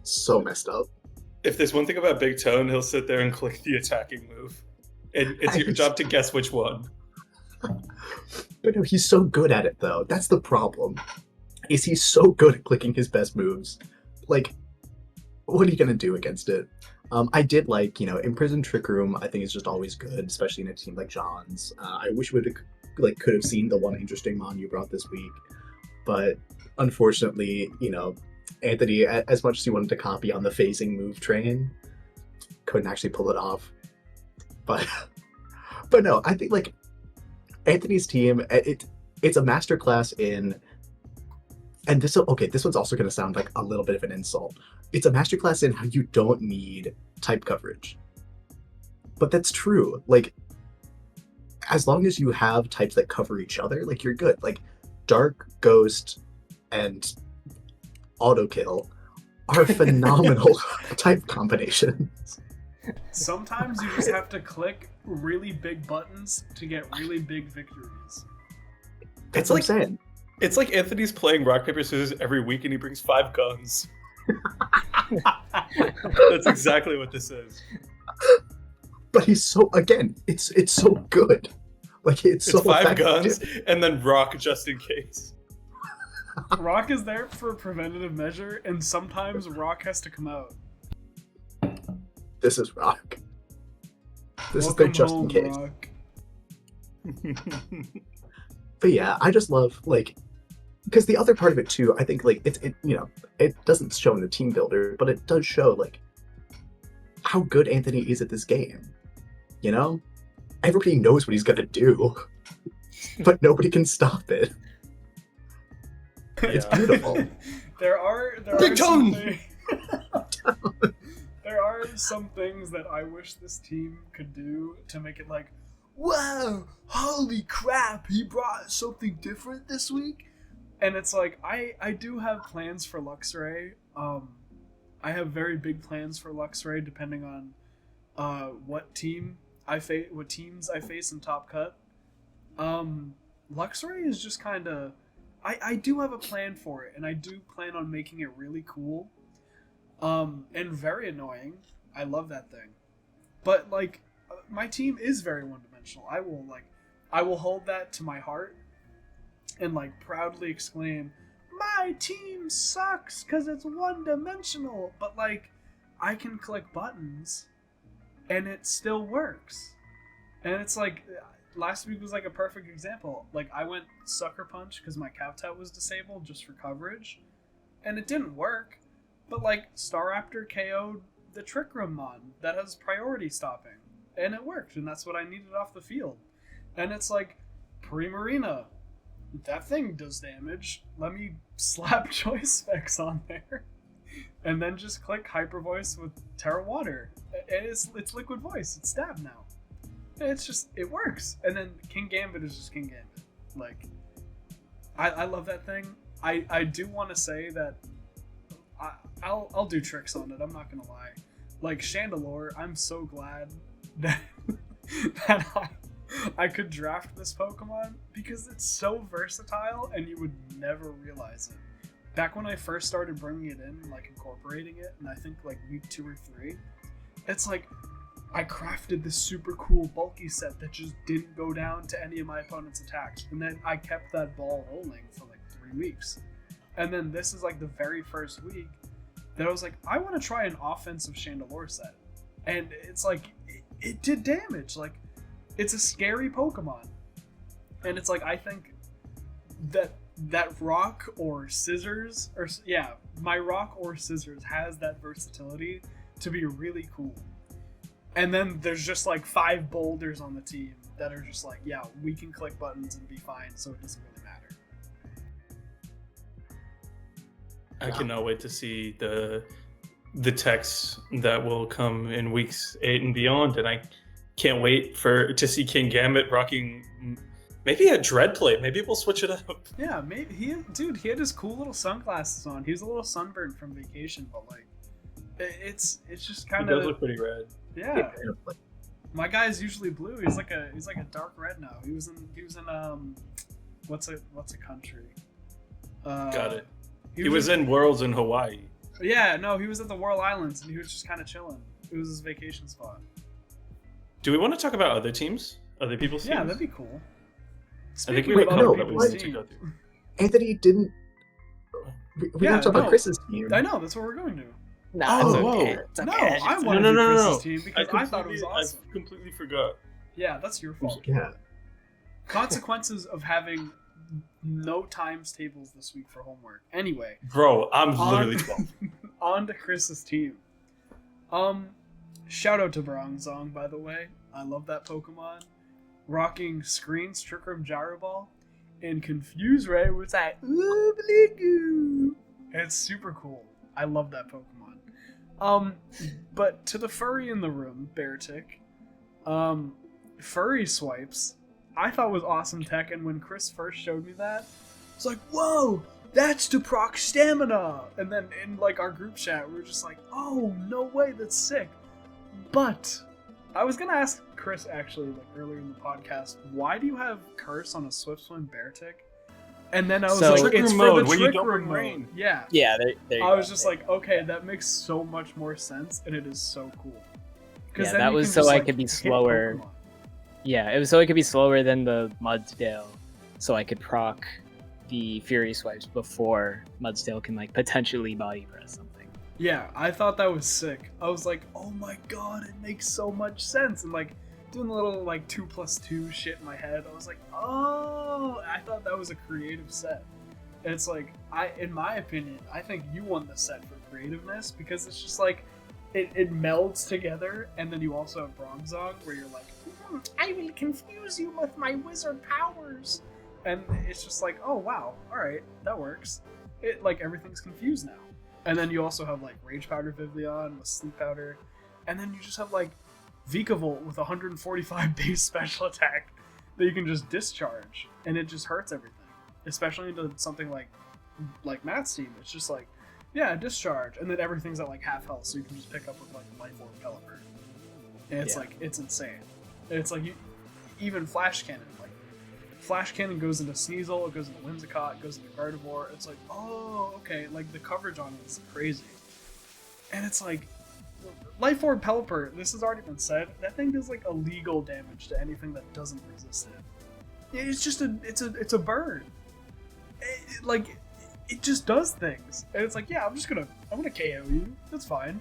So messed up. If there's one thing about Big Tone, he'll sit there and click the attacking move. And it's your job to guess which one. But no, he's so good at it, though. That's the problem. Is he's so good at clicking his best moves. Like, what are you gonna do against it? I did like, Imprisoned Trick Room, I think is just always good, especially in a team like John's. I wish we could have seen the one interesting mon you brought this week. But unfortunately, Anthony, as much as he wanted to copy on the phasing move train, couldn't actually pull it off. But no, I think like Anthony's team, it's a masterclass in, and this one's also going to sound like a little bit of an insult. It's a masterclass in how you don't need type coverage. But that's true. Like, as long as you have types that cover each other, like, you're good. Like, Dark, Ghost, and Auto Kill are phenomenal type combinations. Sometimes you just have to click really big buttons to get really big victories. That's what I'm saying. It's like Anthony's playing rock paper scissors every week, and he brings 5 guns. That's exactly what this is. But he's so it's so good. Like it's so 5 effective. guns and then rock just in case. Rock is there for preventative measure, and sometimes rock has to come out. This is rock. This Welcome is their just home, in case. Rock. But yeah, I just love because the other part of it too, I think it doesn't show in the team builder, but it does show how good Anthony is at this game. You know? Everybody knows what he's gonna do. But nobody can stop it. It's beautiful. There are Big some tongue! there are some things that I wish this team could do to make it wow, holy crap, he brought something different this week. And it's I do have plans for Luxray. I have very big plans for Luxray depending on what teams I face in Top Cut. Luxray is just kind of I do have a plan for it, and I do plan on making it really cool. And very annoying. I love that thing. But my team is very one-dimensional. I will hold that to my heart and proudly exclaim, "My team sucks because it's one-dimensional." But I can click buttons and it still works. And it's last week was a perfect example. I went Sucker Punch because my Cowtat was disabled just for coverage, and it didn't work. But Staraptor KO'd the Trick Room mod that has priority stopping, and it worked, and that's what I needed off the field. And it's Pre-Marina, that thing does damage. Let me slap choice specs on there, and then just click Hyper Voice with Terra Water. And it's Liquid Voice. It's stab now. It works. And then King Gambit is just King Gambit. I love that thing. I do want to say that I'll do tricks on it. I'm not gonna lie. Chandelure, I'm so glad that I could draft this Pokemon because it's so versatile and you would never realize it. Back when I first started bringing it in, incorporating it, and I think week 2 or 3, it's I crafted this super cool bulky set that just didn't go down to any of my opponent's attacks. And then I kept that ball rolling for 3 weeks. And then this is the very first week that I was I want to try an offensive Chandelure set. And it's it did damage. It's a scary Pokemon. And it's I think that rock or scissors, my rock or scissors has that versatility to be really cool. And then there's just 5 boulders on the team that are just we can click buttons and be fine, so it doesn't really matter. I cannot wait to see the techs that will come in weeks 8 and beyond, and I can't wait to see King Gambit rocking maybe a dread plate. Maybe we'll switch it up. Yeah, maybe he had his cool little sunglasses on. He was a little sunburned from vacation, but it's just kind of. It does look pretty rad. Yeah. My guy's usually blue. He's like a dark red now. He was in what's a country? Got it. He was in Worlds in Hawaii. Yeah, no, he was at the Whirl Islands and he was just kind of chilling. It was his vacation spot. Do we want to talk about other teams? Other people's teams? Yeah, that'd be cool. I think we Wait, have no, other people's teams to go through. Anthony didn't. We Yeah, talked about no. Chris's team. I know, that's what we're going to. No, Oh, it's okay. whoa. It's okay. No, I It's wanted No, to no, do no, Chris's no. team because I thought it was awesome. I completely forgot. Yeah, that's your fault. Yeah. Consequences of having no times tables this week for homework. Anyway, Bro, I'm literally 12. on to Chris's team. Shout out to Bronzong, by the way. I love that Pokemon. Rocking Screens, Trick Room, Gyro Ball, and Confuse Ray with that oobly-goo. It's super cool. I love that Pokemon. But to the furry in the room, Beartic, Furry Swipes, I thought was awesome tech, and when Chris first showed me that, it's whoa, that's to proc stamina! And then in our group chat, we were just oh, no way, that's sick. But I was gonna ask Chris actually like earlier in the podcast, why do you have Curse on a Swift Swim Bear Tick? And then I was So- like, Trick it's Room for mode, the where you Trick don't Room bring rain. mode. Yeah. Yeah, there you I go. was just like, okay, that makes so much more sense, and it is so cool. 'Cause Yeah, then that you was can so just, I like, could be hit slower. Pokemon. Yeah, it was so it could be slower than the Mudsdale, so I could proc the Fury Swipes before Mudsdale can like potentially body press something. Yeah, I thought that was sick. I was like, oh my god, it makes so much sense. And like doing the little like 2+2 shit in my head, I was like, oh, I thought that was a creative set. And it's like, in my opinion, I think you won the set for creativeness because it's just like it melds together, and then you also have Bronzong where you're like, I will confuse you with my wizard powers. And it's just like, oh wow, alright, that works. It like everything's confused now. And then you also have like Rage Powder Vivillon with Sleep Powder. And then you just have like Vikavolt with 145 base special attack that you can just discharge. And it just hurts everything. Especially into something like Matt's team. It's just like, yeah, discharge. And then everything's at like half health, so you can just pick up with like Life Orb Pelipper. And it's like, it's insane. And it's like, even Flash Cannon. Like, Flash Cannon goes into Sneasel, it goes into Whimsicott, it goes into Gardevoir. It's like, oh, okay, like the coverage on it is crazy. And it's like, Life Orb Pelipper, this has already been said, that thing does like illegal damage to anything that doesn't resist it. It's just it's a bird. It just does things. And it's like, yeah, I'm gonna KO you. That's fine.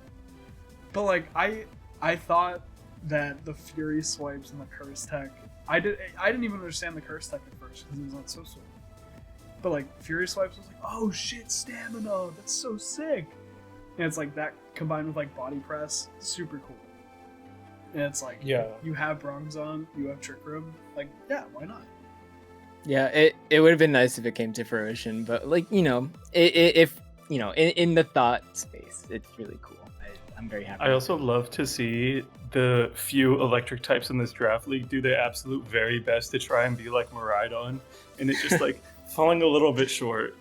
But like, I thought that the Fury Swipes and the Curse Tech, I didn't even understand the Curse Tech at first because it was on so slow. But like Fury Swipes was like, oh shit, stamina, that's so sick. And it's like that combined with like Body Press, super cool. And it's like, Yeah. you have Bronzong, you have Trick Room, like, yeah, why not? Yeah, it would have been nice if it came to fruition, but like if in the thought space, it's really cool. I'm very happy. I also love to see the few electric types in this draft league do their absolute very best to try and be like Miraidon, and it's just like falling a little bit short.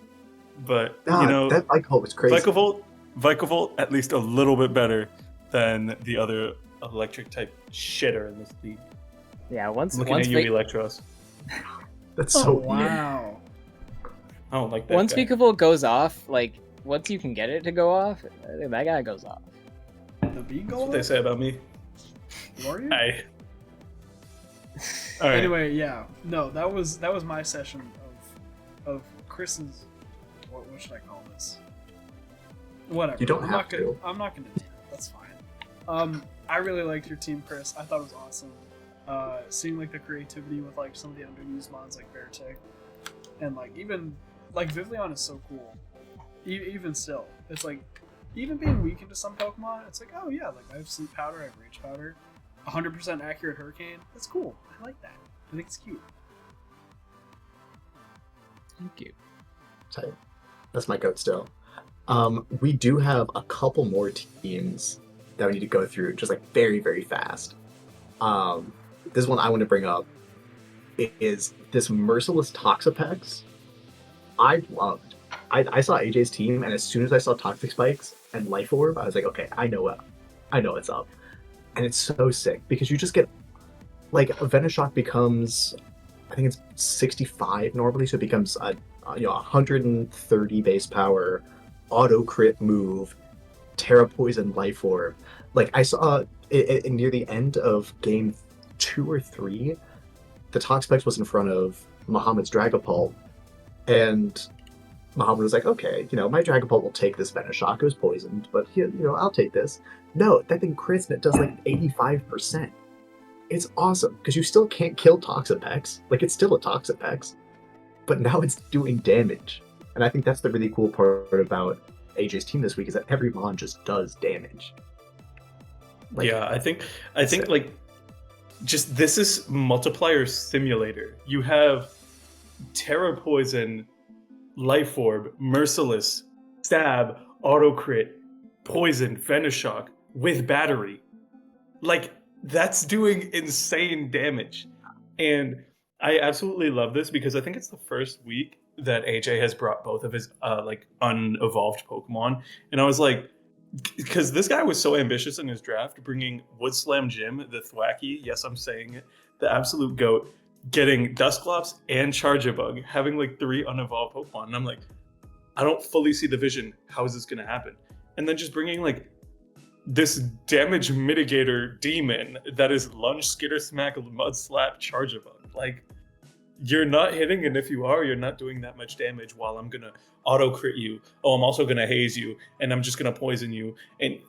But that Vikavolt was crazy. Vikavolt at least a little bit better than the other electric type shitter in this league. Yeah, once Looking at you, they, Electros. That's so weird. Wow. I don't like that. once guy. Vikavolt goes off, like once you can get it to go off, that guy goes off. The bee That's goal? what they say about me. Were you? Hi. All right. Anyway, yeah. No, that was my session of Chris's, what should I call this? Whatever. You don't I'm have not gonna, to. I'm not gonna do that. That's fine. I really liked your team, Chris. I thought it was awesome. Seeing like the creativity with like some of the underused mods like Beartick, and like even like Vivillon is so cool. Even still, it's like even being weak into some Pokemon, it's like, oh yeah, like I have Sleep Powder, I have Rage Powder, 100% accurate Hurricane. That's cool. I like that. I think it's cute. Thank you. Tight. That's my goat still. We do have a couple more teams that we need to go through, just like very, very fast. This one I want to bring up is this Merciless Toxapex. I loved. I saw AJ's team, and as soon as I saw Toxic Spikes and Life Orb, I was like, okay, I know what's up. And it's so sick because you just get like a Venoshock becomes, I think it's 65 normally, so it becomes a 130 base power, auto crit move, Terra Poison Life Orb. Like I saw it near the end of game 2 or 3, the Toxapex was in front of Muhammad's Dragapult, and Muhammad was like, okay, my Dragapult will take this Venoshock. It was poisoned, but I'll take this. No, that thing crits and it does like 85%. It's awesome because you still can't kill Toxapex. Like it's still a Toxapex, but now it's doing damage. And I think that's the really cool part about AJ's team this week is that every mon just does damage. Like, yeah, I think like just this is multiplier simulator. You have Terra Poison, Life Orb, Merciless, Stab, Auto Crit, Poison, Venoshock with battery. Like that's doing insane damage. And I absolutely love this because I think it's the first week that AJ has brought both of his like unevolved Pokemon. And I was like, because this guy was so ambitious in his draft, bringing Woodslam Jim, the Thwacky, yes, I'm saying it, the absolute goat, getting Dusclops and Charjabug, having like 3 unevolved Pokemon. And I'm like, I don't fully see the vision. How is this going to happen? And then just bringing like this damage mitigator demon that is Lunge, Skitter Smack, Mud Slap, Charjabug. Like, you're not hitting, and if you are, you're not doing that much damage while I'm going to auto crit you. Oh, I'm also going to haze you, and I'm just going to poison you. And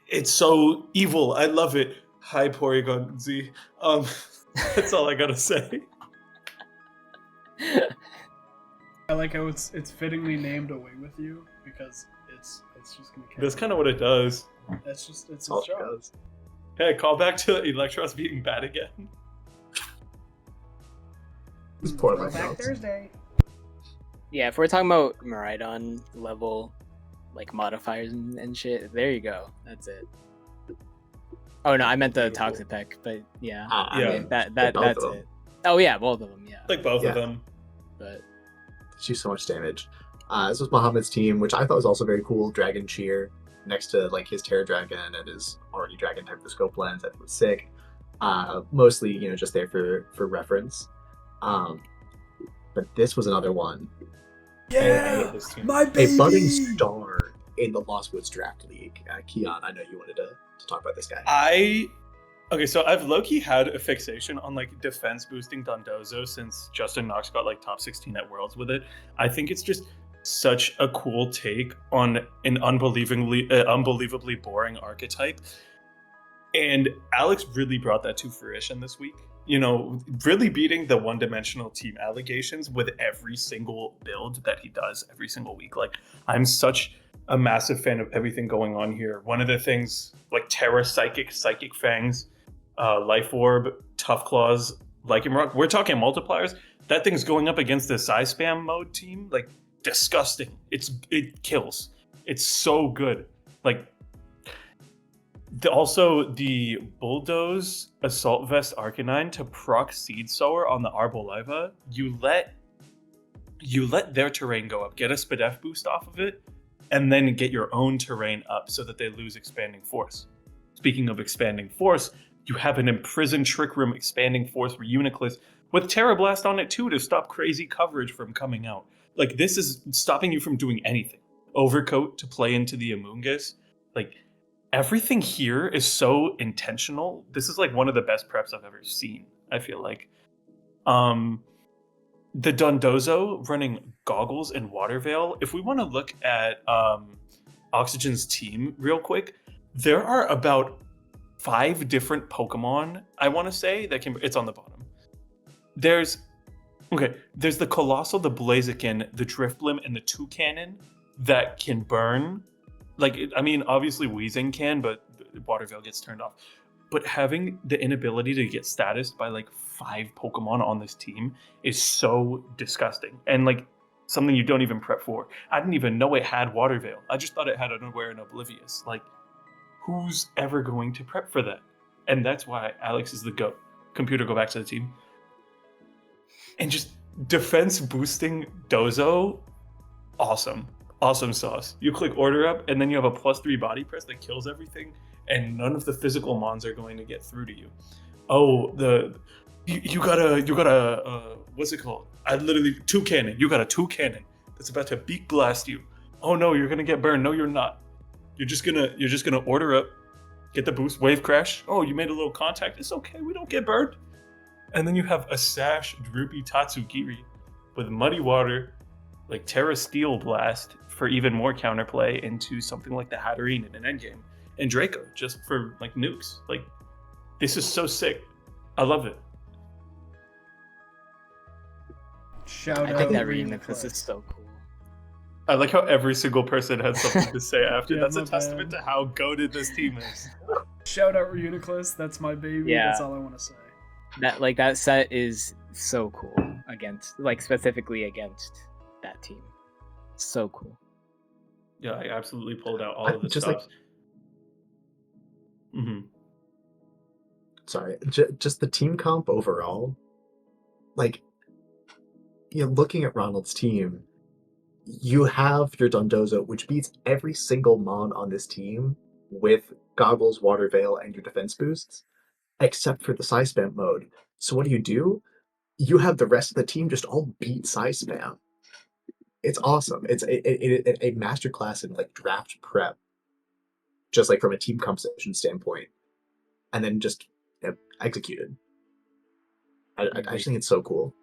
it's so evil. I love it. Hi, Porygon Z. That's all I got to say. I like how it's fittingly named Away With You, because it's just gonna. That's kind of what it does. That's just it's All its it job. does. Hey, call back to Electros being bad again. It's poor Throwback notes. Thursday. Yeah, if we're talking about Miraidon level, like modifiers and shit, there you go. That's it. Oh no, I meant the Toxapex, but yeah, I Yeah. mean, that's both of them. it. Oh yeah, both of them. Yeah, Like both Yeah. of them. but do so much damage. This was Muhammad's team, which I thought was also very cool. Dragon Cheer next to like his Terra Dragon and his already Dragon type of scope lens. I think was sick. Mostly, just there for reference. But this was another one. I love this team. My baby. A budding star in the Lost Woods Draft League. Kian, I know you wanted to talk about this guy. Okay, so I've low-key had a fixation on like defense boosting Dondozo since Justin Knox got like top 16 at Worlds with it. I think it's just such a cool take on an unbelievably boring archetype. And Alex really brought that to fruition this week. Really beating the one-dimensional team allegations with every single build that he does every single week. Like, I'm such a massive fan of everything going on here. One of the things, like Terra Psychic Fangs, Life Orb, Tough Claws, Lycan Rock, we're talking multipliers. That thing's going up against the Psy Spam mode team, like, disgusting. It kills. It's so good. Like, also the Bulldoze Assault Vest Arcanine to proc Seed Sower on the Arboliva, you let their terrain go up, get a Spadef boost off of it, and then get your own terrain up so that they lose Expanding Force. Speaking of Expanding Force, you have an Imprisoned Trick Room Expanding Force for Uniclus with Terra Blast on it too to stop crazy coverage from coming out. Like, this is stopping you from doing anything. Overcoat to play into the Amoonguss. Like, everything here is so intentional. This is like one of the best preps I've ever seen, I feel like. The Dondozo running Goggles and Water Veil. If we want to look at Oxygen's team real quick, there are about 5 different Pokemon, I want to say, that can... It's on the bottom. There's the Colossal, the Blaziken, the Driftblim, and the Toucanon that can burn. Like, I mean, obviously Weezing can, but Water Veil gets turned off. But having the inability to get statused by like 5 Pokemon on this team is so disgusting. And like something you don't even prep for. I didn't even know it had Water Veil. I just thought it had Unaware and Oblivious. Like, who's ever going to prep for that? And that's why Alex is the GOAT. Computer, go back to the team. And just defense boosting Dozo, awesome. Awesome sauce. You click order up, and then you have a +3 body press that kills everything, and none of the physical mons are going to get through to you. Oh, you got a what's it called? Toucanon. You got a Toucanon that's about to beak blast you. Oh no, you're gonna get burned. No, you're not. You're just gonna order up, get the boost, wave crash. Oh, you made a little contact. It's okay. We don't get burned. And then you have a Sash Droopy Tatsugiri with Muddy Water, like Terra Steel Blast for even more counterplay into something like the Hatterene in an endgame. And Draco, just for like nukes. Like, this is so sick. I love it. Shout I out think that Reuniclus. Reuniclus is so cool. I like how every single person had something to say after. Yeah, That's a my testament bad. to how goated this team is. Shout out Reuniclus. That's my baby. Yeah. That's all I want to say. That set is so cool specifically against that team. So cool. Yeah, I absolutely pulled out all of the Just stops. Sorry, just the team comp overall. Like, looking at Ronald's team, you have your Dundozo, which beats every single mon on this team with Goggles, Water Veil, and your defense boosts, except for the Psy Spam mode. So what do? You have the rest of the team just all beat Psy Spam. It's awesome. It's a masterclass in like draft prep, just like from a team composition standpoint, and then just executed. I just think it's so cool.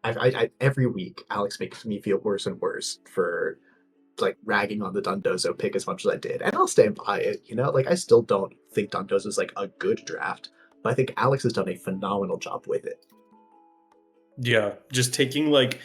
Every week Alex makes me feel worse and worse for like ragging on the Dundozo pick as much as I did, and I'll stand by it. Like I still don't think Dundozo is like a good draft, but I think Alex has done a phenomenal job with it. Yeah, just taking like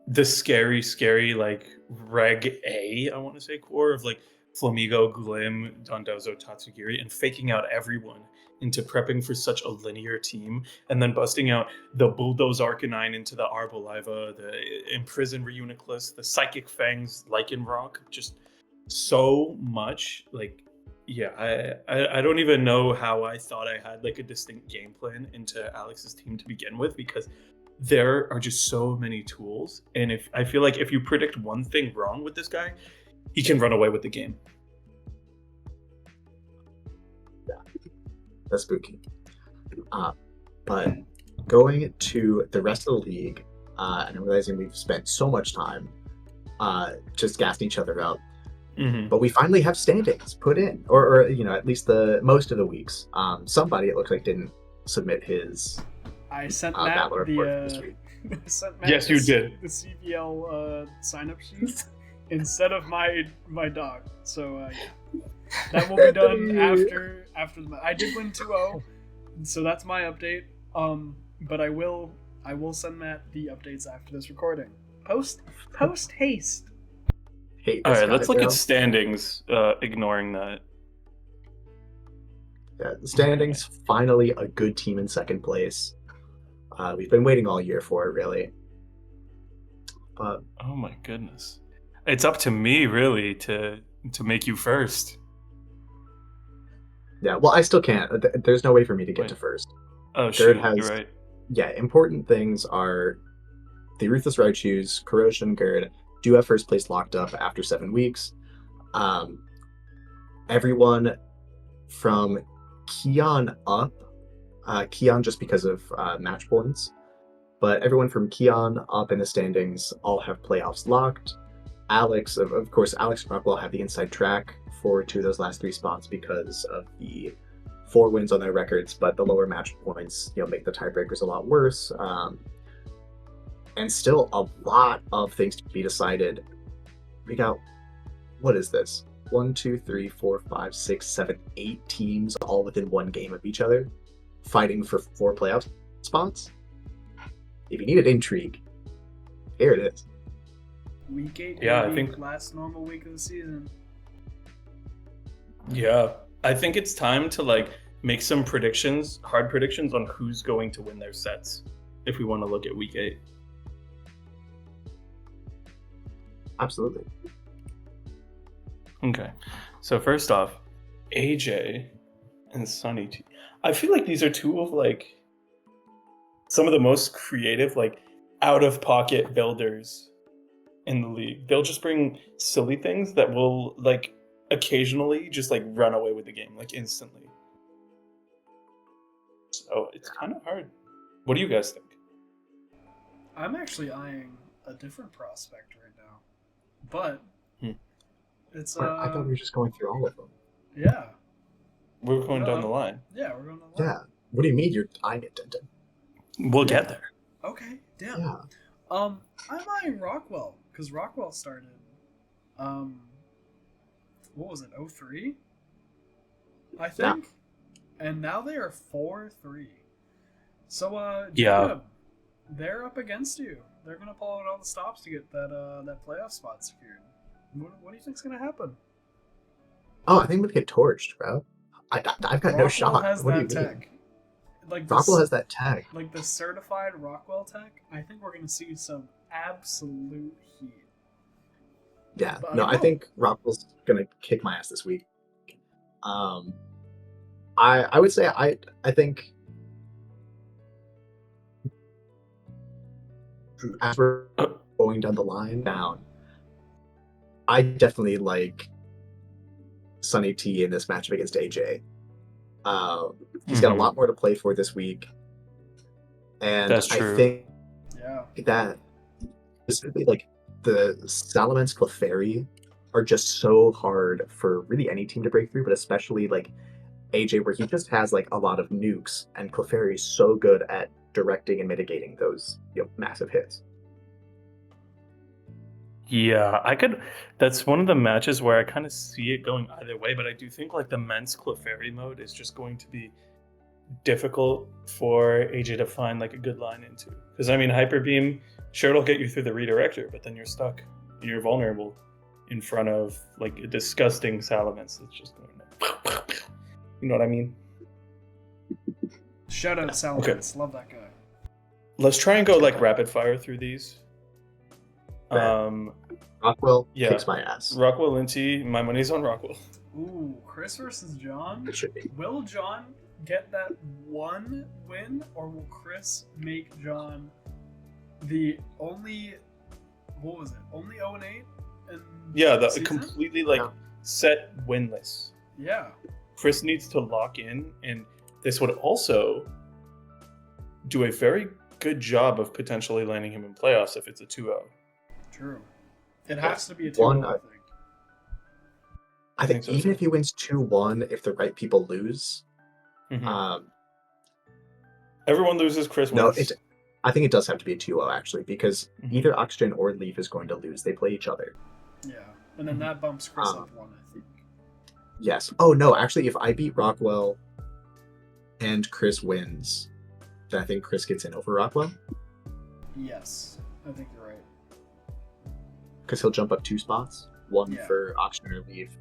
the scary like Reg A, I want to say core of like Flamigo, Glim, Dondozo, Tatsugiri, and faking out everyone into prepping for such a linear team, and then busting out the Bulldoze Arcanine into the Arboliva, the Imprison Reuniclus, the Psychic Fangs, Lycanroc, just so much. Like, yeah, I don't even know how I thought I had like a distinct game plan into Alex's team to begin with, because there are just so many tools, and if I feel like if you predict one thing wrong with this guy, he can run away with the game. That's spooky. But going to the rest of the league, and I'm realizing we've spent so much time just gassing each other up, but we finally have standings put in, or at least the most of the weeks. Somebody, it looks like, didn't submit his I sent Matt this week. Yes, you did. The CVL sign-up sheet instead of my dog. So that will be done after the. I did win 2-0, so that's my update. But I will send Matt the updates after this recording. Post haste. All right, let's look at standings. Ignoring that. Yeah, the standings. Finally, a good team in second place. We've been waiting all year for it, really. But oh my goodness, it's up to me really to make you first. Yeah, well, I still can't. There's no way for me to get to first. Oh, shit, you're right. Yeah, important things are the Ruthless Raichus, Corrosion, and Gerd do have first place locked up after 7 weeks. Everyone from Kian up, Kian just because of match points, but everyone from Kian up in the standings all have playoffs locked. Alex, of course, Alex and Rockwell have the inside track for 2 of those last 3 spots because of the 4 wins on their records, but the lower match points, make the tiebreakers a lot worse. And still a lot of things to be decided. We got, what is this? 1, 2, 3, 4, 5, 6, 7, 8 teams all within 1 game of each other, fighting for 4 playoff spots. If you needed intrigue, here it is. Week 8. Yeah, I think last normal week of the season. Yeah, I think it's time to like make some predictions, hard predictions on who's going to win their sets. If we want to look at week 8. Absolutely. Okay, so first off, AJ and Sunny T. I feel like these are 2 of like some of the most creative, like out of pocket builders in the league. They'll just bring silly things that will like occasionally just like run away with the game, like instantly. So it's kind of hard. What do you guys think? I'm actually eyeing a different prospect right now, but it's I thought we were just going through all of them. Yeah. We're going down the line. Yeah, we're going down the line. Yeah. What do you mean you're eyeing it, Denton? We'll get there. Okay, damn. Yeah. I'm eyeing Rockwell, because Rockwell started, what was it, 03? I think? Yeah. And now they are 4-3. So, yeah, they're up against you. They're going to pull out all the stops to get that playoff spot secured. What do you think's going to happen? Oh, I think we'll get torched, bro. I've got Rockwell no shot. Has what that do you tech. mean? Like Rockwell has that tag. Like the certified Rockwell tech, I think we're going to see some absolute heat. Yeah, but I think Rockwell's going to kick my ass this week. I would say I think as we're going down the line down, I definitely like Sunny T in this matchup against AJ. He's got a lot more to play for this week, and That's true. I think Yeah. that specifically like the Salamence Clefairy are just so hard for really any team to break through, but especially like AJ, where he just has like a lot of nukes, and Clefairy is so good at directing and mitigating those massive hits. Yeah, that's one of the matches where I kind of see it going either way, but I do think like the Men's Clefairy mode is just going to be difficult for AJ to find like a good line into. Because I mean, Hyper Beam, sure, it'll get you through the redirector, but then you're stuck. You're vulnerable in front of like a disgusting Salamence that's just going to... You know what I mean? Shout out Salamence. Love that guy. Let's try and go like rapid fire through these. Rockwell kicks my ass. Rockwell Linty, my money's on Rockwell. Ooh, Chris versus John. It should be. Will John get that one win, or will Chris make John the only? What was it? Only 0-8? Yeah, the season? completely like set winless. Yeah. Chris needs to lock in, and this would also do a very good job of potentially landing him in playoffs if it's a 2-0. True. It has to be a 2-0, One, I think. I think so, even too. if he wins 2-1, if the right people lose, Everyone loses, Chris no, wins. I think it does have to be a 2-0 actually, because either Oxygen or Leaf is going to lose. They play each other. Yeah, and then that bumps Chris up one, I think. Yes. Oh no, actually, if I beat Rockwell and Chris wins, then I think Chris gets in over Rockwell. Yes, I think you're right. Because he'll jump up 2 spots, one Yeah. for Oxygen or Leaf.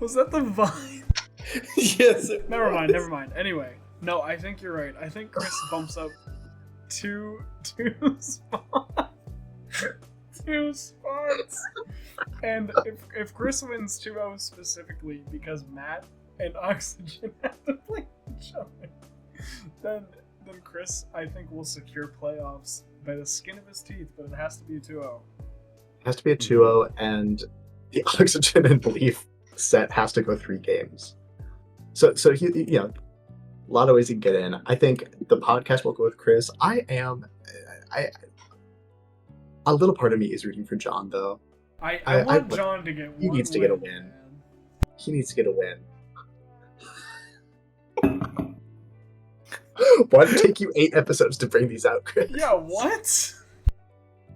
Was that the Vine? Yes. Never mind. Anyway, no, I think you're right. I think Chris bumps up two spots. 2 spots. And if Chris wins 2-0 specifically because Matt and Oxygen have to play each other, then Chris, I think, will secure playoffs by the skin of his teeth, but it has to be a 2-0. It has to be a 2-0, and the Oxygen and Leaf set has to go 3 games. So he, a lot of ways he can get in. I think the podcast will go with Chris. A little part of me is rooting for John, though. I want John to get one. He needs to get a win. Man. He needs to get a win. Why did it take you 8 episodes to bring these out, Chris? Yeah, what?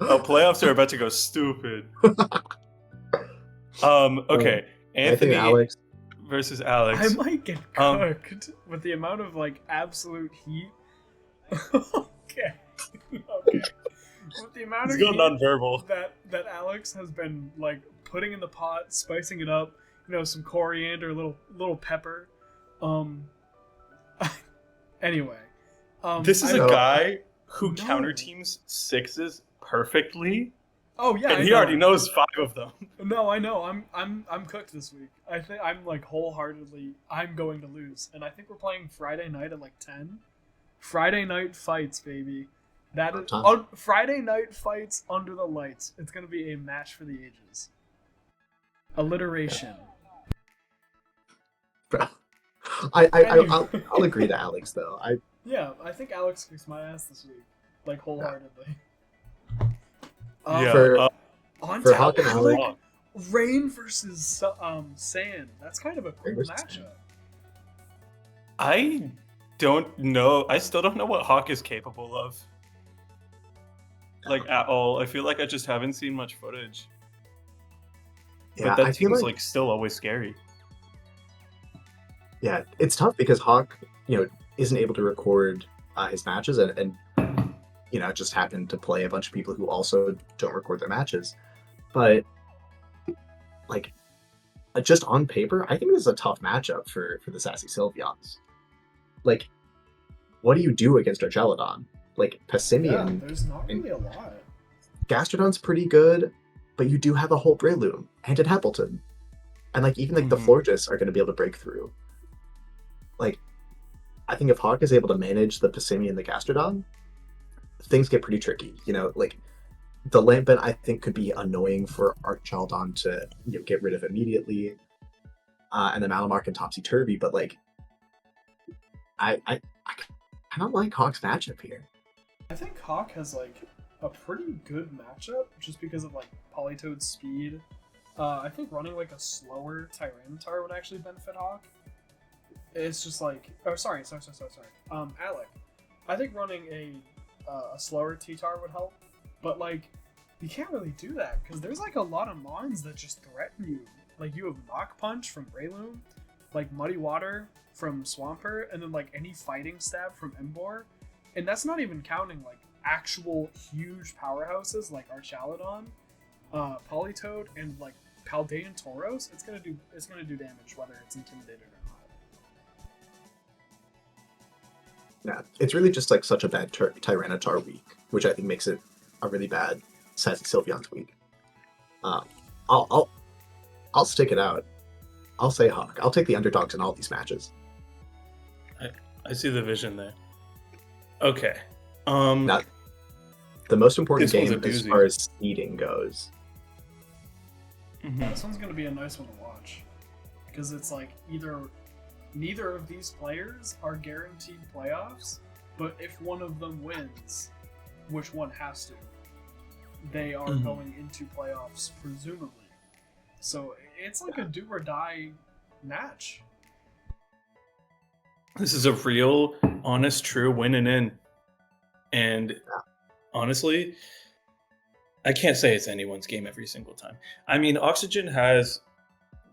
Oh, playoffs are about to go stupid. Okay. Anthony Alex. versus Alex. I might get cooked with the amount of like absolute heat. Okay. With the amount of He's going heat non-verbal. that Alex has been like putting in the pot, spicing it up, some coriander, little pepper. Anyway. This is a guy who counter teams 6s perfectly. Oh yeah, and he already knows 5 of them. No, I know. I'm cooked this week. I think I'm like wholeheartedly I'm going to lose. And I think we're playing Friday night at like 10. Friday night fights, baby. That is Friday night fights under the lights. It's going to be a match for the ages. Alliteration. Bro. I'll agree to Alex though. I think Alex kicks my ass this week, like wholeheartedly. For Hawk and Alex, Rain versus Sand. That's kind of a cool matchup. I don't know. I still don't know what Hawk is capable of. Like at all. I feel like I just haven't seen much footage. Yeah, but that seems like still always scary. Yeah, it's tough because Hawk, isn't able to record his matches and just happened to play a bunch of people who also don't record their matches. But like, just on paper, I think this is a tough matchup for the Sassy Sylveons. Like, what do you do against Archelodon? Like, Passimian. Yeah, there's not really a lot. Gastrodon's pretty good, but you do have a whole Breloom and an Appleton. And like even like the Florges are going to be able to break through. Like, I think if Hawk is able to manage the Passimian and the Gastrodon, things get pretty tricky. Like the Lampent I think could be annoying for Archaldon to get rid of immediately, and then Malamark and Topsy Turvy. But like, I kind of like Hawk's matchup here. I think Hawk has like a pretty good matchup just because of like Politoed's speed. I think running like a slower Tyranitar would actually benefit Hawk. It's just like, oh sorry. Alec, I think running a slower T-Tar would help, but like you can't really do that because there's like a lot of mons that just threaten you. Like you have Mach Punch from Breloom, like Muddy Water from Swampert, and then like any Fighting Stab from Emboar, and that's not even counting like actual huge powerhouses like Archaludon, Politoed, and like Paldean Tauros. It's gonna do damage whether it's intimidated or Yeah, it's really just like such a bad Tyranitar week, which I think makes it a really bad Sylveon's week. I'll stick it out. I'll say Hawk. I'll take the underdogs in all these matches. I see the vision there. Okay. Now, the most important This one's game a as doozy. far as seeding goes. Mhm. not. This one's gonna be a nice one to watch because it's like neither of these players are guaranteed playoffs, but if one of them wins, which one has to, they are Mhm. going into playoffs presumably. So it's like a do or die match. This is a real, honest, true win and in. And honestly, I can't say it's anyone's game every single time. I mean, Oxygen has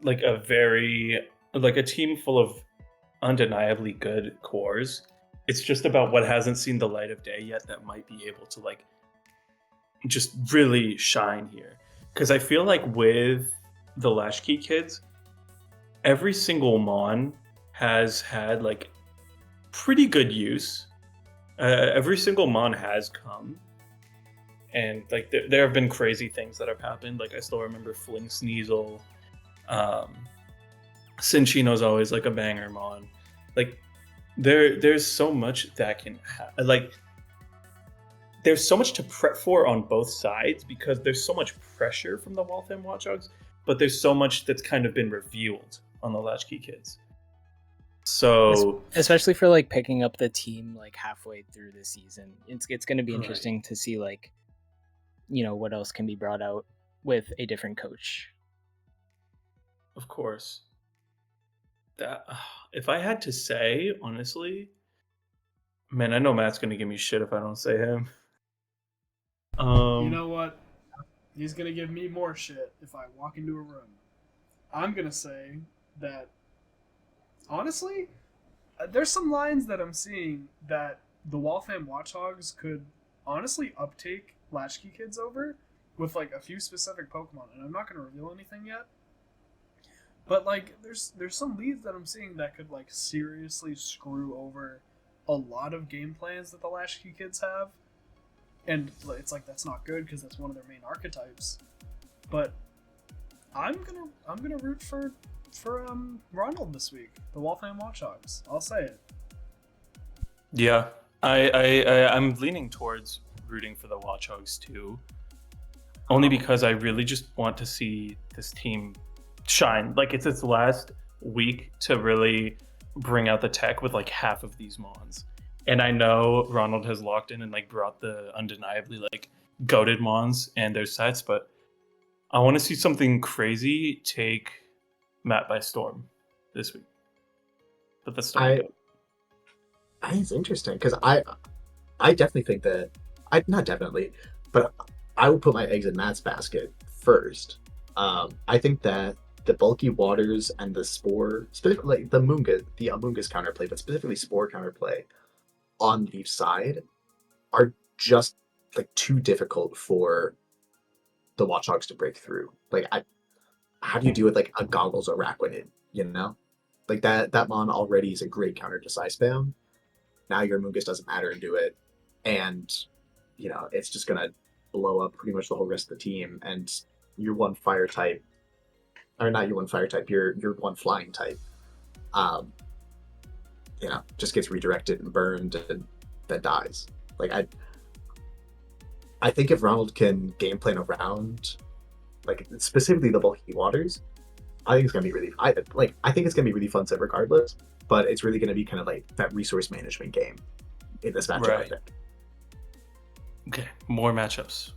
like a team full of undeniably good cores. It's just about what hasn't seen the light of day yet that might be able to like just really shine here. Because I feel like with the Latchkey kids, every single Mon has had like pretty good use. Every single Mon has come, and like there have been crazy things that have happened. Like I still remember Fling Sneasel. Cinchino's always like a banger Mon. Like there's so much that can like there's so much to prep for on both sides because there's so much pressure from the Waltham Watchdogs, but there's so much that's kind of been revealed on the Latchkey kids. So especially for like picking up the team like halfway through the season, it's going to be Right. interesting to see like what else can be brought out with a different coach. of course, that if I had to say honestly, man, I know Matt's gonna give me shit if I don't say him. You know what? He's gonna give me more shit if I walk into a room. I'm gonna say that honestly, there's some lines that I'm seeing that the Waltham Watchdogs could honestly uptake Latchkey kids over with like a few specific Pokemon, and I'm not gonna reveal anything yet. But like, there's some leads that I'm seeing that could like seriously screw over a lot of game plans that the Latchkey kids have, and it's like that's not good because that's one of their main archetypes. But I'm gonna root for Ronald this week, the Waltham Watchdogs. I'll say it. Yeah, I'm leaning towards rooting for the Watchdogs too, only because I really just want to see this team shine. Like it's its last week to really bring out the tech with like half of these Mons. And I know Ronald has locked in and like brought the undeniably like goated Mons and their sets, but I want to see something crazy take Matt by storm this week. But that's I think it's interesting because I definitely think that not definitely, but I would put my eggs in Matt's basket first. I think that the bulky waters and the spore, specifically like the Amoongus counterplay, but specifically spore counterplay on Leaf's side, are just like too difficult for the Watchdogs to break through. Like, how do you do it like a Goggles or Araquanid? Like that Mon already is a great counter to Psy Spam. Now your Amoongus doesn't matter and do it, and it's just gonna blow up pretty much the whole rest of the team. And your one fire type, or not your one fire type, your one flying type, just gets redirected and burned and then dies. Like I think if Ronald can game plan around, like specifically the bulky waters, I think it's gonna be really. I think it's gonna be really fun set regardless. But it's really gonna be kind of like that resource management game in this matchup. Right. I think. Okay, more matchups.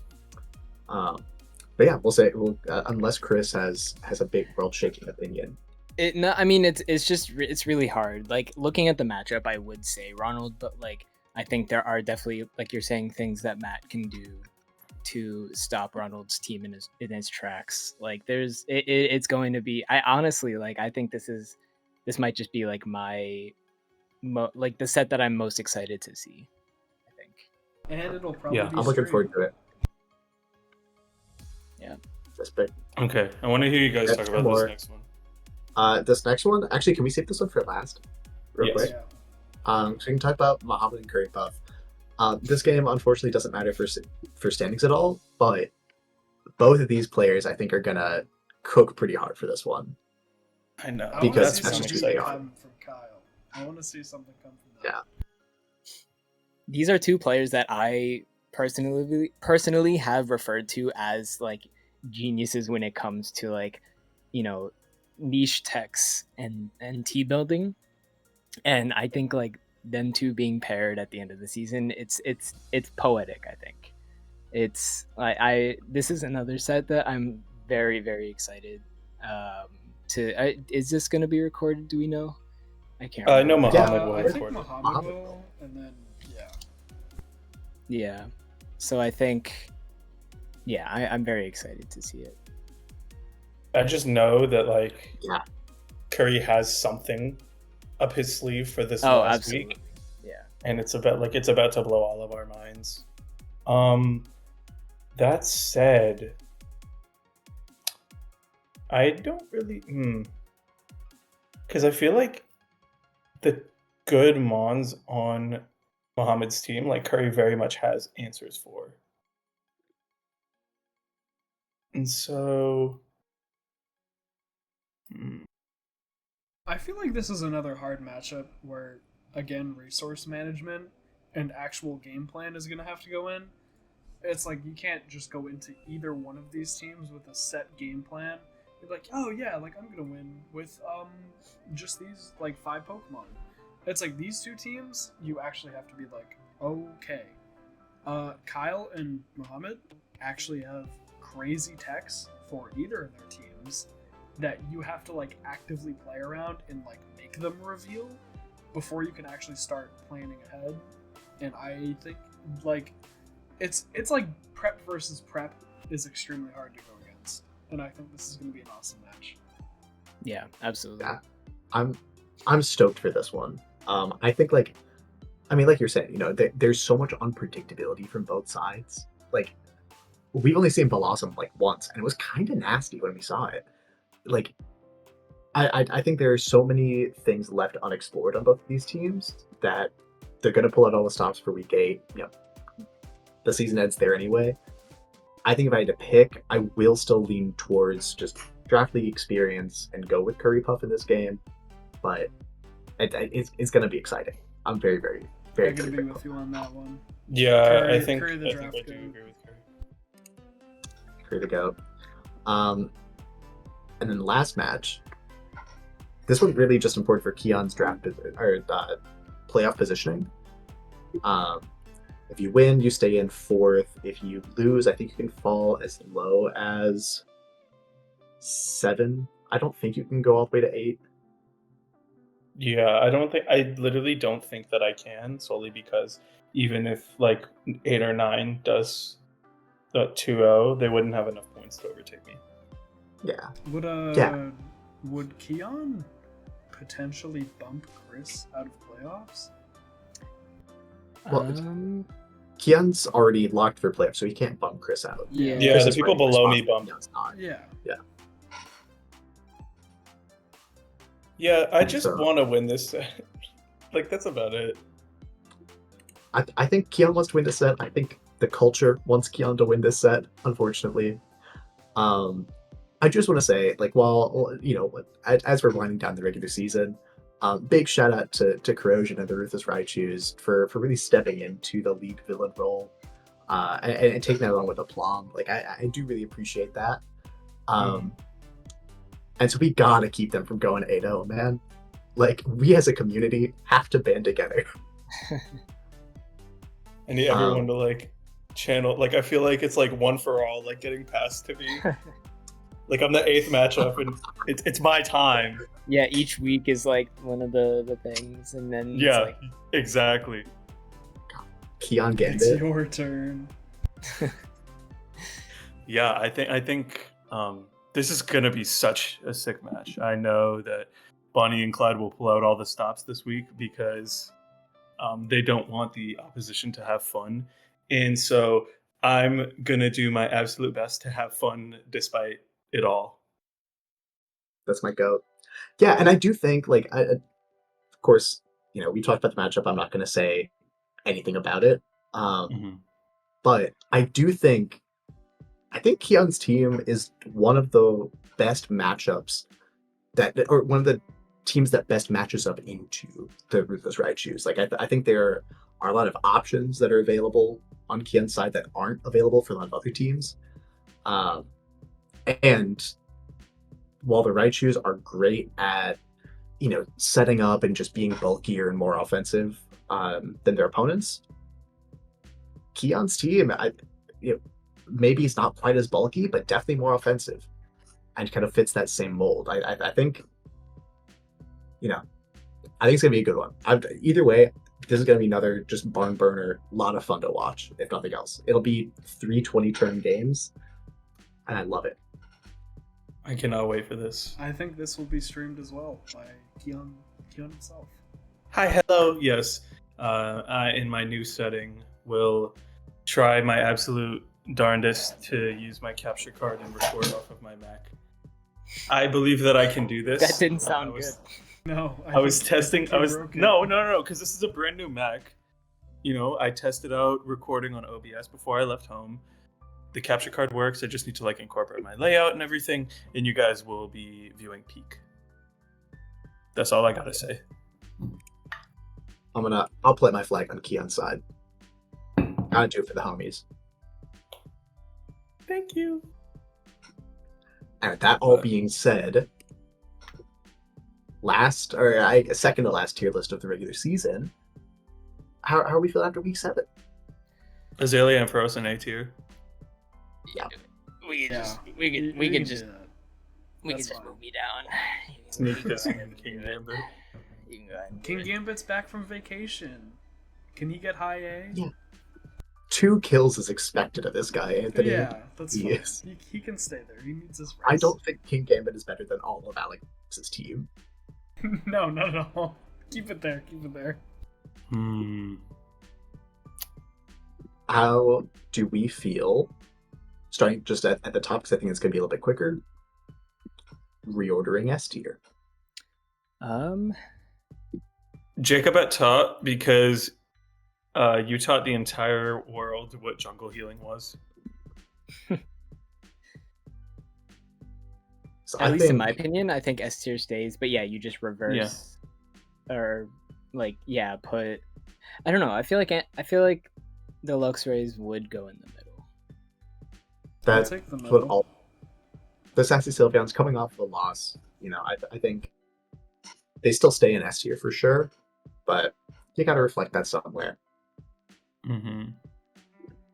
But yeah, we'll say unless Chris has a big world shaking opinion. I mean, it's really hard. Like looking at the matchup, I would say Ronald, but like I think there are definitely, like you're saying, things that Matt can do to stop Ronald's team in his tracks. Like it's going to be. I honestly like. I think this might just be like like the set that I'm most excited to see. I think. And it'll probably Yeah. be I'm looking streamed. forward to it. Yeah. This big. Okay, I want to hear you guys Yeah, talk about more. this next one. This next one, actually, can we save this one for last, real Yes. quick? Yeah. So we can talk about Muhammad and Curry Puff. This game unfortunately doesn't matter for standings at all, but both of these players I think are gonna cook pretty hard for this one. I know. I Because want to see that's something exciting. come from Kyle. I want to see something come from that. These are two players that I personally have referred to as like geniuses when it comes to like, niche techs and T building. And I think like them two being paired at the end of the season, it's poetic. I think this is another set that I'm very, very excited to. Is this going to be recorded? Do we know? I can't. I know remember. Muhammad will I record think it. Muhammad will, and then Yeah. So I think, I'm very excited to see it. I just know that like Yeah. Curry has something up his sleeve for this Oh, last absolutely. week, Yeah. and it's about to blow all of our minds. That said, I don't really because I feel like the good Mons on Muhammad's team, like Curry very much has answers for. And so I feel like this is another hard matchup where, again, resource management and actual game plan is going to have to go in. It's like you can't just go into either one of these teams with a set game plan. You're like, oh yeah, like I'm gonna win with just these like 5 Pokemon. It's like these two teams, you actually have to be like, okay. Kyle and Muhammad actually have crazy techs for either of their teams that you have to like actively play around and like make them reveal before you can actually start planning ahead. And I think like it's like prep versus prep is extremely hard to go against, and I think this is going to be an awesome match. Yeah, absolutely. Yeah. I'm stoked for this one. I think like you're saying, there's so much unpredictability from both sides. Like we've only seen Blossom like once, and it was kind of nasty when we saw it. Like I think there are so many things left unexplored on both of these teams that they're gonna pull out all the stops for week 8. The season ends there anyway. I think if I had to pick, I will still lean towards just draft league experience and go with Curry Puff in this game, but it's going to be very, very, very I'm very going to be critical. with you on that one. yeah, Curry- I think Curry the I think draft I do goat. agree with Curry. Curry the goat. And then the last match, this one's really just important for Kian's playoff positioning. If you win, you stay in 4th. If you lose, I think you can fall as low as 7. I don't think you can go all the way to 8. Yeah, I literally don't think that I can, solely because even if like 8 or 9 does the 2-0, they wouldn't have enough points to overtake me. Yeah. Would Kian potentially bump Chris out of playoffs? Well, Kian's already locked for playoffs, so he can't bump Chris out. Yeah. Yeah, Chris the is people fighting below me responsible, bump. Kian's not. Yeah. Yeah, I just So- want to win this set. Like that's about it. I think Kian wants to win this set. I think the culture wants Kian to win this set, unfortunately. I just want to say, like, while, as we're winding down the regular season, big shout out to Corrosion and the Ruthless Raichus for really stepping into the lead villain role. and taking that along with aplomb. Like I do really appreciate that. And so we gotta keep them from going 8-0, man. Like we as a community have to band together. I need everyone to like channel. Like I feel like it's like one for all, like getting past to be. Like I'm the 8th matchup, and it's my time. Yeah, each week is like one of the things, and then Yeah, it's like, exactly. Kian It's Gambit. your turn. Yeah, I think this is gonna be such a sick match. I know that Bonnie and Clyde will pull out all the stops this week because they don't want the opposition to have fun, and so I'm gonna do my absolute best to have fun despite it all. That's my goat. Yeah, and I do think like of course, we talked about the matchup. I'm not going to say anything about it. But I think Kian's team is one of the best matchups or one of the teams that best matches up into the Ruthless Raichus. Like I think there are a lot of options that are available on Kian's side that aren't available for a lot of other teams. And while the Raichus are great at setting up and just being bulkier and more offensive than their opponents, Kian's team, maybe it's not quite as bulky, but definitely more offensive, and kind of fits that same mold. I think, I think it's gonna be a good one. Either way, this is gonna be another just barn burner, a lot of fun to watch. If nothing else, it'll be 3 20-turn games, and I love it. I cannot wait for this. I think this will be streamed as well by Kian himself. Hi, hello. Yes, I in my new setting will try my absolute darndest to use my capture card and record off of my Mac. I believe that I can do this. that didn't sound good. No, I was testing. think you I was broke it. no, because this is a brand new Mac. I tested out recording on OBS before I left home. The capture card works. I just need to like incorporate my layout and everything, and you guys will be viewing peak. That's all I gotta say. I'll play my flag on Kian's side. Gotta do it for the homies. Thank you. And with that all being said, second to last tier list of the regular season. How are we feeling after week 7? Azalea and Frozen A tier. Yeah, we can Yeah. just You we can do just that. we can That's just fine. move me down. Sneak dissing and King Gambit. You can go ahead and do King it. Gambit's back from vacation. Can he get high A? Yeah. 2 kills is expected of this guy, Anthony. Yeah, that's fine. Yes. He can stay there. He needs his rest. I don't think King Gambit is better than all of Alex's team. No, not at all. Keep it there. Keep it there. How do we feel? Starting just at the top, because I think it's going to be a little bit quicker. Reordering S tier. Jacob at top because you taught the entire world what jungle healing was. So At I least in think- my opinion, I think S tier stays. But yeah, you just reverse, or like put. I don't know. I feel like the Luxrays would go in the middle. I'll That's take the what middle. all the Sassy Sylveons coming off of a loss. I think they still stay in S tier for sure, but you got to reflect that somewhere. Mm-hmm.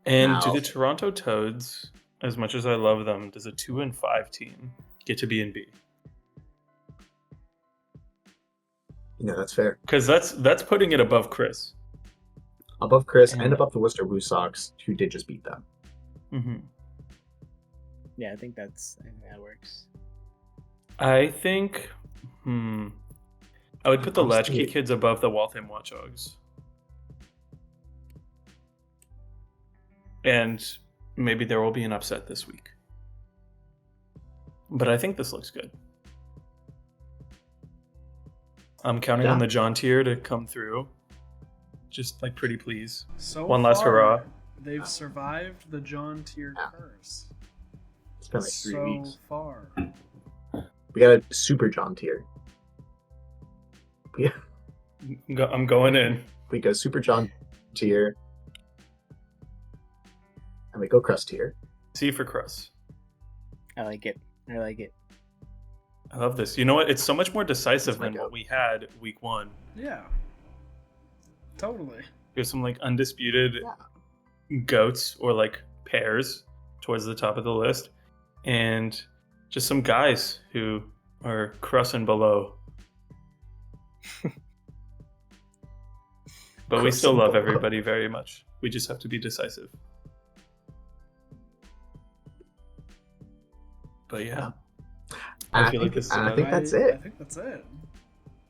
And Now- do the Toronto Toads, as much as I love them, does a 2 and 5 team get to be in B? That's fair. Because that's putting it above Chris. Above Chris And- and above the Worcester Woo Sox, who did just beat them. Mm-hmm. Yeah, I think that works. I think, I would put the I'm Latchkey seeing- kids above the Waltham Watchdogs. And maybe there will be an upset this week. But I think this looks good. I'm counting on Yeah. the John tier to come through. Just like pretty please. So One last far, hurrah. They've survived the John tier Yeah. curse. It's been like 3 so weeks. far. We got a Super John tier. Yeah, I'm going in. we go Super John tier. And we go crust here. C for crust. I like it. I like it. I love this. You know what? It's so much more decisive That's my than goat. what we had week 1. Yeah. Totally. Here's some like undisputed Yeah. goats or like pairs towards the top of the list, and just some guys who are crushing below. But we still Crushing love below. everybody very much. We just have to be decisive. But yeah. I feel like this is and I about think it. that's I it. think that's it.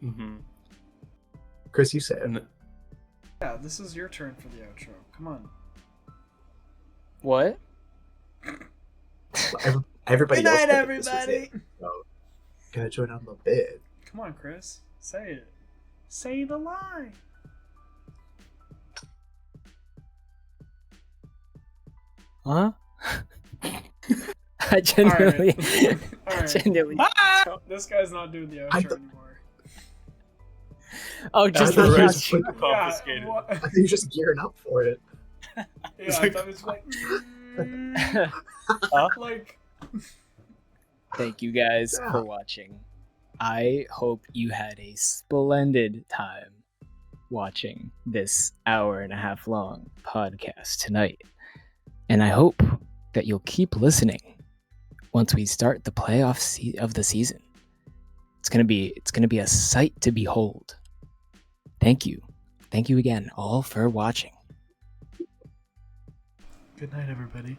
Mm-hmm. Chris, you say it. And Yeah, this is your turn for the outro. Come on. What? Everybody Good else night, said that this was everybody. it, so gotta join on the bid. Come on, Chris. Say it. Say the line. Huh? I genuinely, Alright. I genuinely. This guy's not doing the I outro th- anymore. Oh, just I the thought last Chris shoot. put- confiscated. Yeah, I think you're just gearing up for it. yeah, It's I like- thought it was like, Huh? like, Thank you guys Yeah. for watching. I hope you had a splendid time watching this hour and a half long podcast tonight. And I hope that you'll keep listening once we start the playoff of the season. It's gonna be a sight to behold. Thank you again all for watching. good night, everybody.